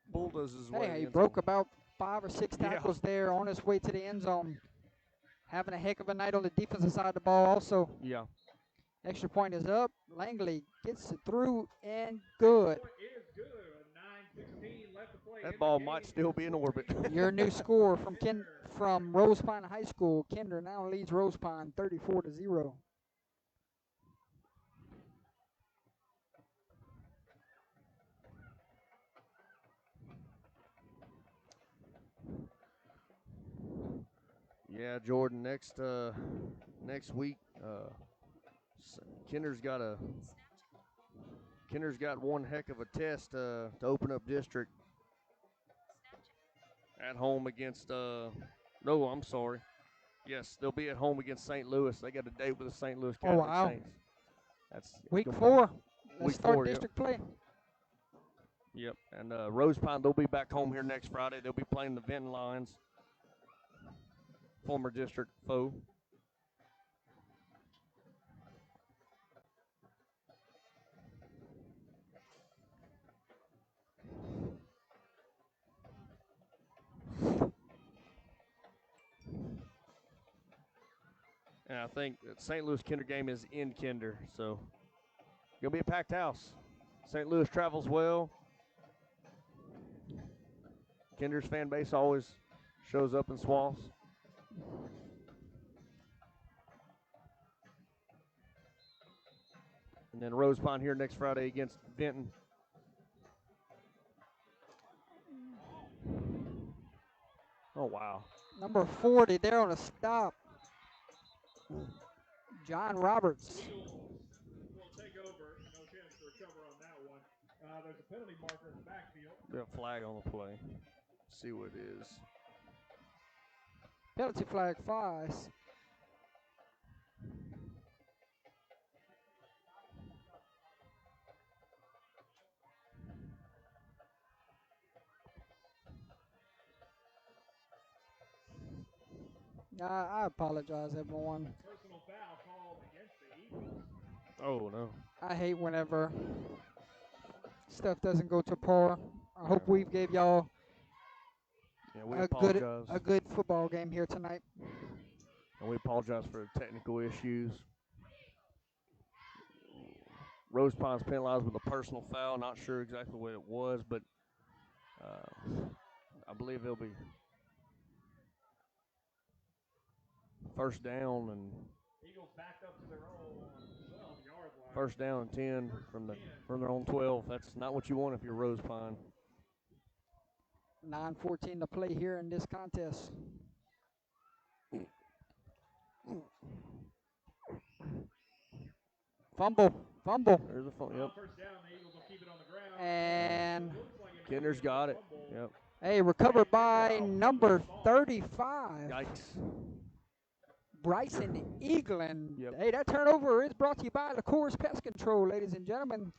bulldozes his way. Hey, he broke about 5 or 6 tackles there on his way to the end zone. Having a heck of a night on the defensive side of the ball also. Yeah. Extra point is up. Langley gets it through and good. Point is good. 9:16 left to play That ball might still be in orbit. Your new score from Rosepine High School. Kinder now leads Rosepine 34-0. Yeah, Jordan. Next week, Kinder's got one heck of a test to open up district at home against. No, I'm sorry. Yes, they'll be at home against St. Louis. They got a date with the St. Louis Oh, Catholic wow. Saints. That's Week 4. Let's Week start 4, yep. district play. Yep, and Rosepine, they'll be back home here next Friday. They'll be playing the Vinton Lions, former district foe. And I think that St. Louis Kinder game is in Kinder, so gonna be a packed house. St. Louis travels well. Kinder's fan base always shows up in swaths. And then Rosepine here next Friday against Vinton. Oh, wow. Number 40 there on a stop. John Roberts. Will take over. No chance to recover on that one. There's a penalty marker in the backfield. Got a flag on the play. See what it is. Penalty flag flies. I apologize, everyone. Personal foul called against the Eagles. Oh, no. I hate whenever stuff doesn't go to par. I hope we've gave y'all we a apologize. good football game here tonight. And we apologize for the technical issues. Rosepine's penalized with a personal foul. Not sure exactly what it was, but I believe it'll be first down and Eagles backed up to their own 12-yard line. first down and 10 from their own 12. That's not what you want if you're Rosepine. 9:14 to play here in this contest. Fumble. There's a fumble. Yep. First down, the Eagles will keep it on the ground. And Kinder's got it. Yep. hey, recovered by number 35. Yikes. Bryson Eaglin. Yep. Hey, that turnover is brought to you by the Coors Pest Control, ladies and gentlemen.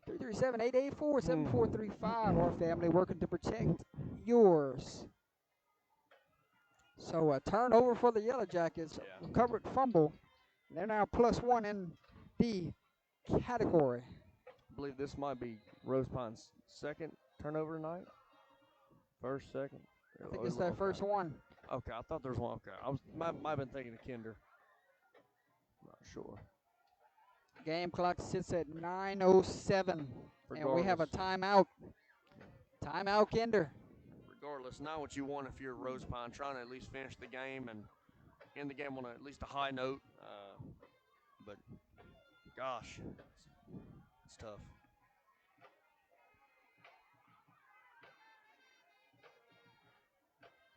337-884-7435. Our family working to protect yours. So a turnover for the Yellow Jackets. Yeah. Recovered fumble. They're now +1 in the category. I believe this might be Rosepine's second turnover tonight. First, second. I think it's their first one. Okay, I thought there was one. Okay, might have been thinking of Kinder. Not sure. Game clock sits at 9:07, and we have a timeout. Timeout, Kinder. Regardless, not what you want if you're Rosepine, trying to at least finish the game and end the game on at least a high note. But gosh, it's tough.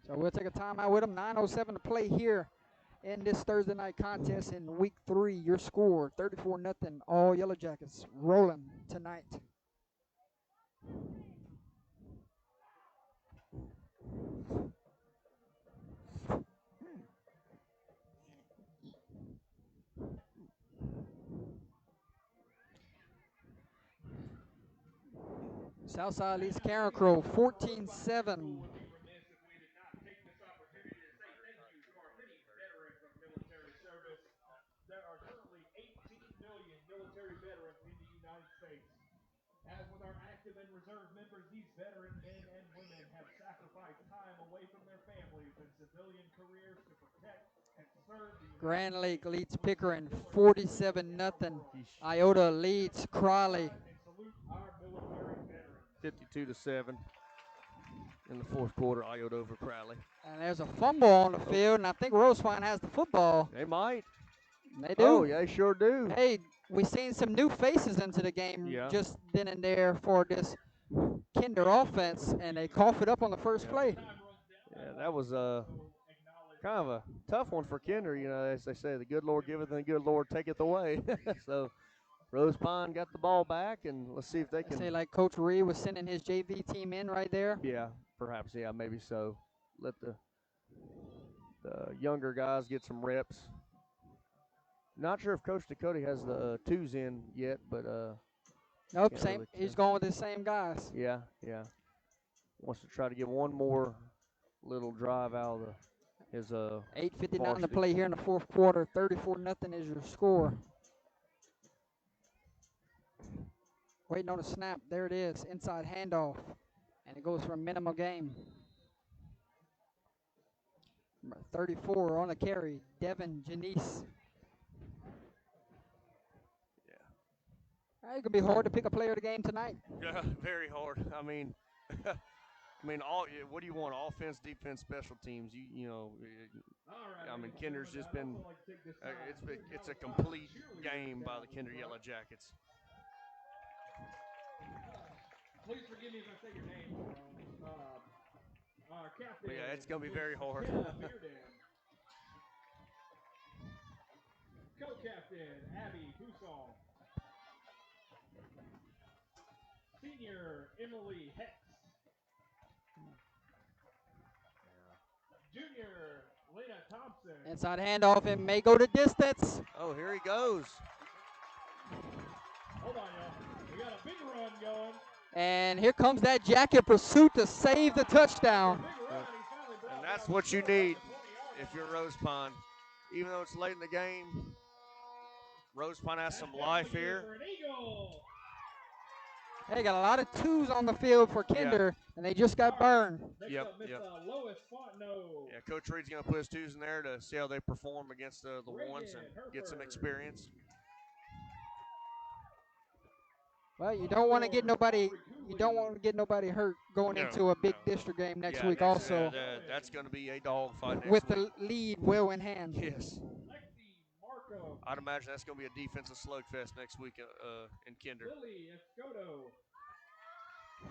So we'll take a timeout with them. 9:07 to play here in this Thursday night contest in Week 3. Your score, 34-0. All Yellow Jackets rolling tonight. Southside leads Karen Crow 14-7. As with our active and reserve members, these veteran men and women have sacrificed time away from their families and civilian careers to protect and serve the Grand Lake leads Pickering 47-0. Iota leads Crawley. 52-7. in the fourth quarter, Ioed over Crowley. And there's a fumble on the field, and I think Rosepine has the football. They might. They do. Oh, yeah, they sure do. Hey, we seen some new faces into the game just then and there for this Kinder offense, and they cough it up on the first play. Yeah, that was kind of a tough one for Kinder. You know, as they say, the good Lord giveth and the good Lord taketh away. So Rosepine got the ball back, and let's see if they can. Say like Coach Reed was sending his JV team in right there. Yeah, perhaps. Yeah, maybe so. Let the younger guys get some reps. Not sure if Coach Dakota has the twos in yet, but nope, same. Really he's going with the same guys. Yeah. Wants to try to get one more little drive out of his 8:59 to play here in the fourth quarter. 34-0 is your score. Waiting on a snap. There it is. Inside handoff, and it goes for a minimum game. Number 34 on the carry, Devin Janice. It could be hard to pick a player of the game tonight. Yeah, very hard. I mean, what do you want? Offense, defense, special teams. You know, I mean, Kinder's just been. It's a complete game by the Kinder Yellow Jackets. Please forgive me if I say your name wrong. Our captain. Yeah, it's gonna be very hard. Co-captain Abby Busson. Senior Emily Hex. Junior Lena Thompson. Inside handoff, and may go to distance. Oh, here he goes. Hold on, y'all. We got a big run going. And here comes that jacket pursuit to save the touchdown. And that's what you need if you're Rosepine. Even though it's late in the game, Rosepine has some life here. They got a lot of twos on the field for Kinder, and they just got burned. Yep. Yeah, Coach Reed's going to put his twos in there to see how they perform against the ones and get some experience. Well, you don't want to get nobody. You don't want to get nobody hurt going into a big district game next week. Also, that's going to be a dogfight with the lead well in hand. Yes. I'd imagine that's going to be a defensive slugfest next week in Kinder.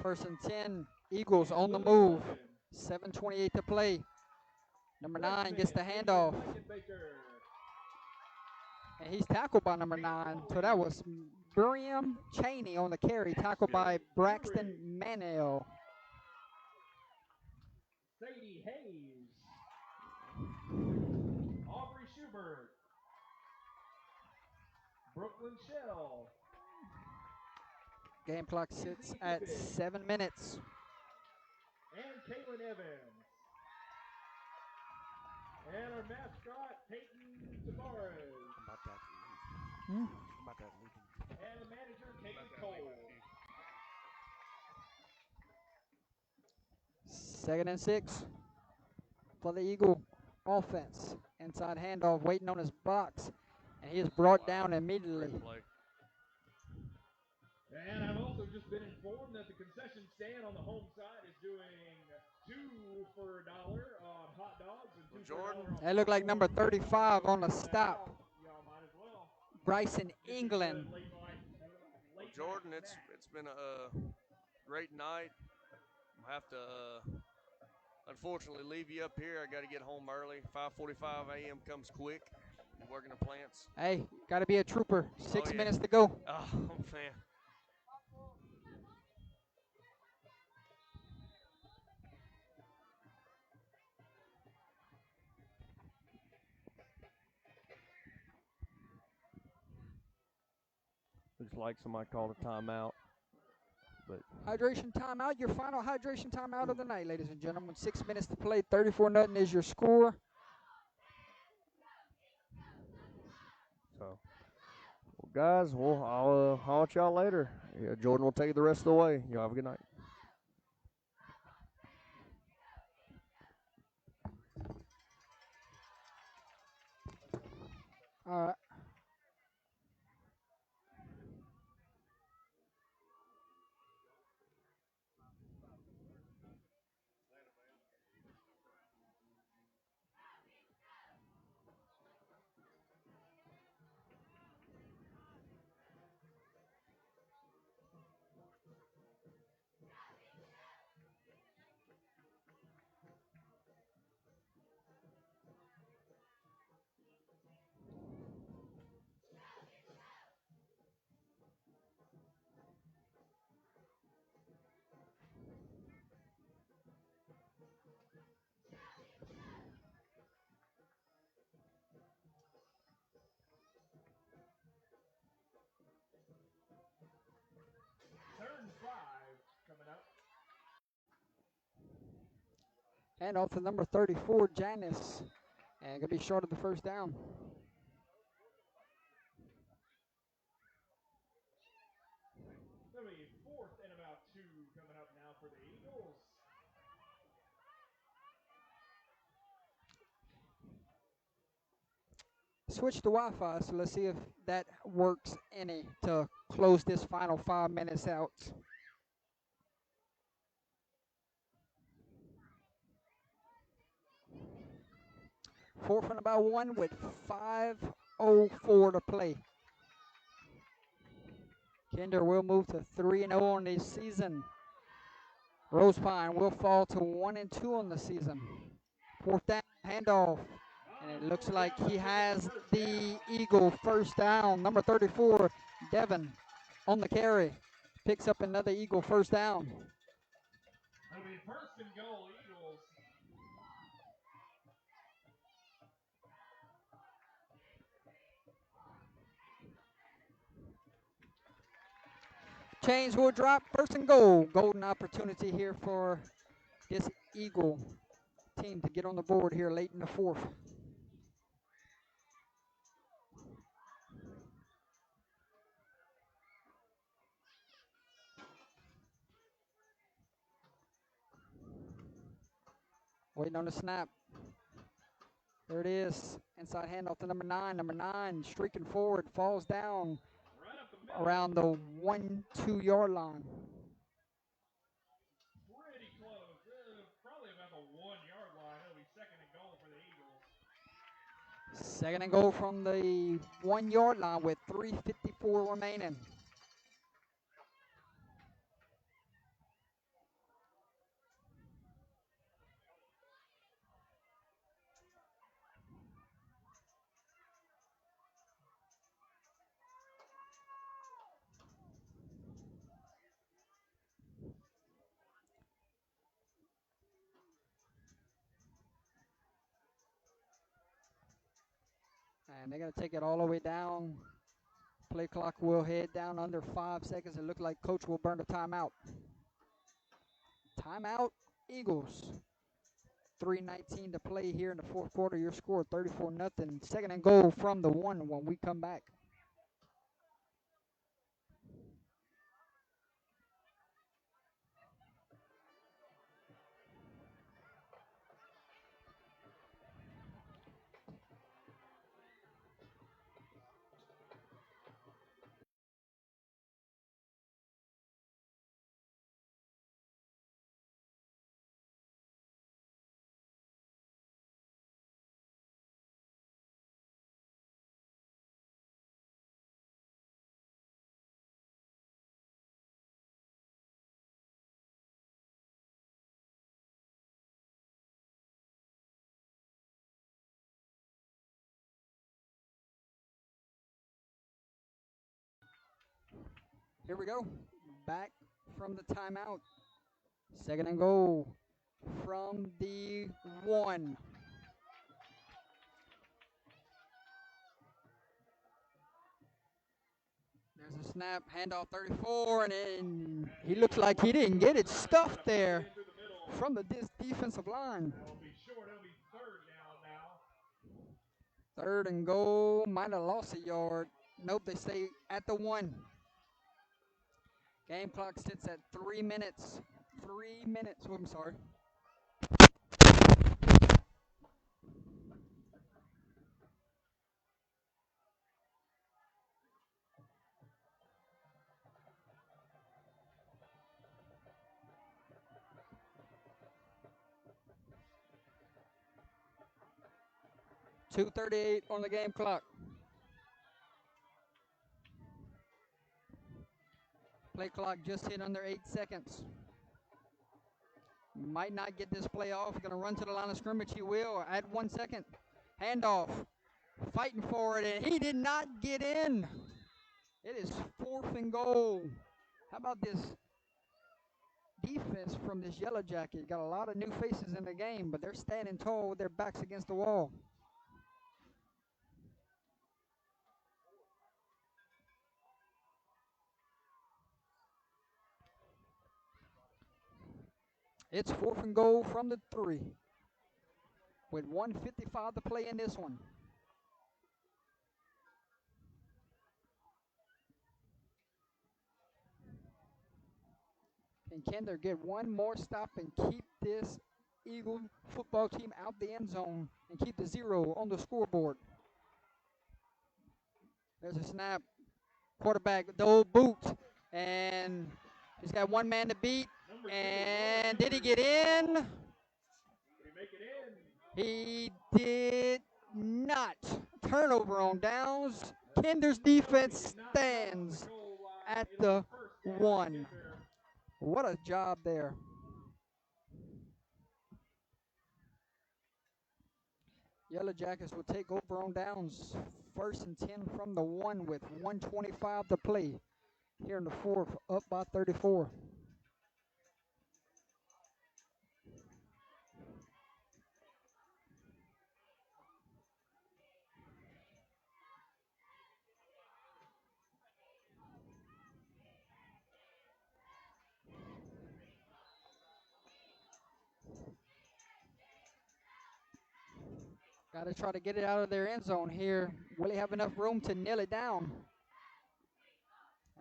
1st and 10, Eagles on the move. 7:28 to play. Number 9 gets the handoff. And he's tackled by number 9. So that was Miriam Cheney on the carry, tackled by Braxton Manel. Sadie Hayes. Aubrey Schubert. Brooklyn Shell. Game clock sits at 7 minutes. And Caitlin Evans. And our mascot, Peyton Tavares. And the manager, Caitlin Cole. 2nd and 6 for the Eagle offense. Inside handoff, waiting on his box. And he is brought down immediately. And I've also just been informed that the concession stand on the home side is doing 2 for $1 on hot dogs and 2 for $1 on That looked like number 35 on the stop. Bryson England. Well, Jordan, it's been a great night. I'll have to unfortunately leave you up here. I got to get home early. 5:45 a.m. comes quick. I'm working the plants. Hey, got to be a trooper. 6 minutes to go. Oh, man. Looks like somebody called a timeout. But hydration timeout, your final hydration timeout of the night, ladies and gentlemen. 6 minutes to play. 34-0 is your score. So, well, guys, I'll holler at y'all later. Yeah, Jordan will take it the rest of the way. Y'all have a good night. All right. Hand off to number 34, Janice. And going to be short of the first down. That'll be 4th and about 2 coming up now for the Eagles. Switch to Wi-Fi, so let's see if that works any to close this final 5 minutes out. 4th and about 1 with 5:04 to play. Kinder will move to 3-0 on the season. Rosepine will fall to 1-2 on the season. 4th down, handoff. And it looks like he has the Eagle first down. Number 34, Devin, on the carry. Picks up another Eagle first down. That'll be 1st and goal, Eagles. Chains will drop, 1st and goal. Golden opportunity here for this Eagle team to get on the board here late in the 4th. Waiting on the snap. There it is. Inside handoff to number 9. Number 9 streaking forward, falls down Right up the middle. around the 1-2 yard line. Pretty close. Probably about the 1 yard line. It'll be 2nd and goal for the Eagles. 2nd and goal from the 1 yard line with 3:54 remaining. And they're going to take it all the way down. Play clock will head down under 5 seconds. It looks like coach will burn the timeout. Timeout, Eagles. 3:19 to play here in the 4th quarter. Your score 34-0. 2nd and goal from the 1 when we come back. Here we go. Back from the timeout. 2nd and goal from the 1. There's a snap, handoff 34, and then he looks like he didn't get it stuffed there from the defensive line. That'll be short. It'll be 3rd down now. 3rd and goal, might have lost a yard. Nope, they stay at the 1. Game clock sits at 3 minutes. 3 minutes, oh, I'm sorry. .238 on the game clock. Play clock just hit under 8 seconds. Might not get this play off. Going to run to the line of scrimmage. He will at 1 second. Handoff. Fighting for it, and he did not get in. It is 4th and goal. How about this defense from this Yellow Jacket? Got a lot of new faces in the game, but they're standing tall with their backs against the wall. It's 4th and goal from the 3. with 1:55 to play in this one. Can Kinder get one more stop and keep this Eagle football team out the end zone and keep the 0 on the scoreboard? There's a snap. Quarterback, the old boot, and he's got one man to beat. Number 2, And did he Rosepine. get in? Did he make it in? He did not. Turnover on downs. Kinder's defense stands at the 1. What a job there. Yellow Jackets will take over on downs. 1st and 10 from the 1 with 1:25 to play. Here in the 4th, up by 34. Got to try to get it out of their end zone here. Will he have enough room to nail it down?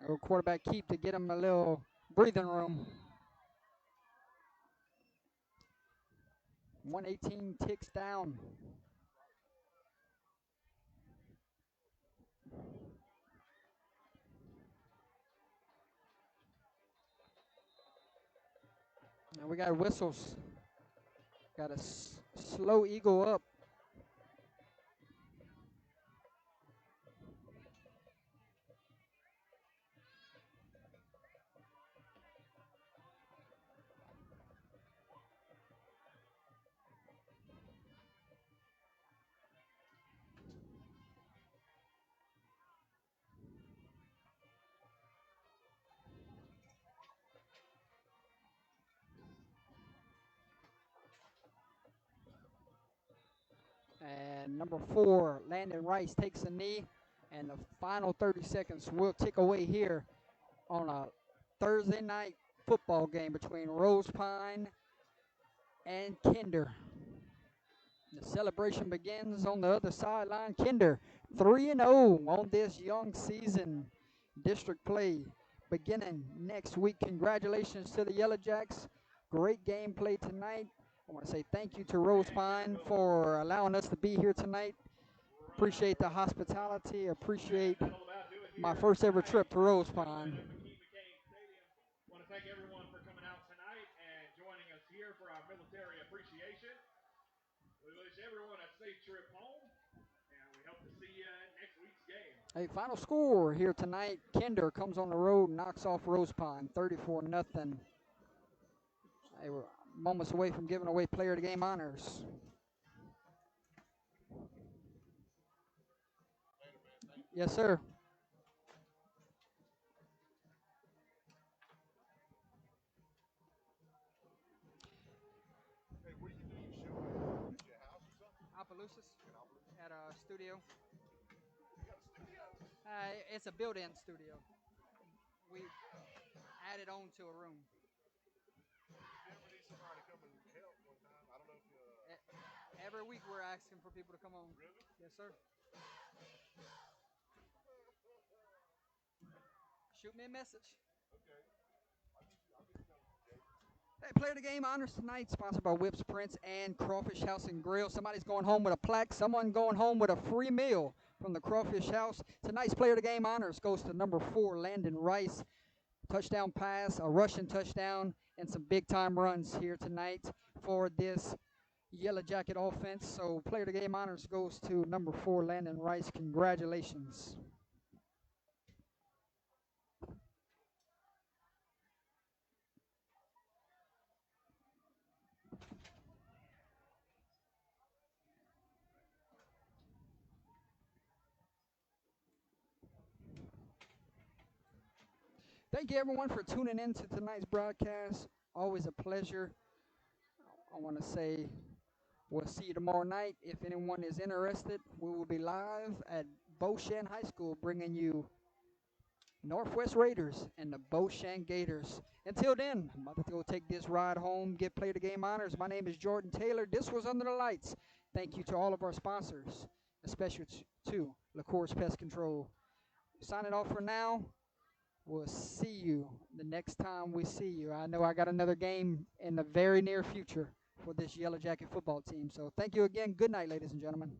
Or quarterback keep to get him a little breathing room. 118 ticks down. And we got whistles. Got a slow eagle up. And number 4, Landon Rice takes a knee. And the final 30 seconds will tick away here on a Thursday night football game between Rosepine and Kinder. The celebration begins on the other sideline. Kinder 3-0 on this young season. District play beginning next week. Congratulations to the Yellow Jacks. Great gameplay tonight. I want to say thank you to Rosepine for allowing us to be here tonight. Appreciate the hospitality. Appreciate my first ever trip to Rosepine. Want to thank everyone for coming out tonight and joining us here for our military appreciation. We wish everyone a safe trip home, and we hope to see you at next week's game. A final score here tonight. Kinder comes on the road, knocks off Rosepine, 34-0. They were moments away from giving away player of the game honors. Yes, sir. Hey, where do you do your show at? At your house or something? Opelousas at a studio. You got a studio? It's a built-in studio. We added on to a room. Yeah, we need somebody to come and help one time. I don't know if you. Every week we're asking for people to come on. Really? Yes, sir. Shoot me a message. Okay. I'll get you number, Jay. Hey, player of the game honors tonight, sponsored by Whips Prince and Crawfish House and Grill. Somebody's going home with a plaque. Someone going home with a free meal from the Crawfish House. Tonight's player of the game honors goes to number 4, Landon Rice. Touchdown pass, a rushing touchdown, and some big-time runs here tonight for this Yellow Jacket offense. So player of the game honors goes to number 4, Landon Rice. Congratulations. Thank you, everyone, for tuning in to tonight's broadcast. Always a pleasure. I want to say we'll see you tomorrow night. If anyone is interested, we will be live at Beauchamp High School bringing you Northwest Raiders and the Beauchamp Gators. Until then, I'm about to go take this ride home, get play the game honors. My name is Jordan Taylor. This was Under the Lights. Thank you to all of our sponsors, especially to LaCourse Pest Control. Signing off for now. We'll see you the next time we see you. I know I got another game in the very near future for this Yellow Jacket football team. So thank you again. Good night, ladies and gentlemen.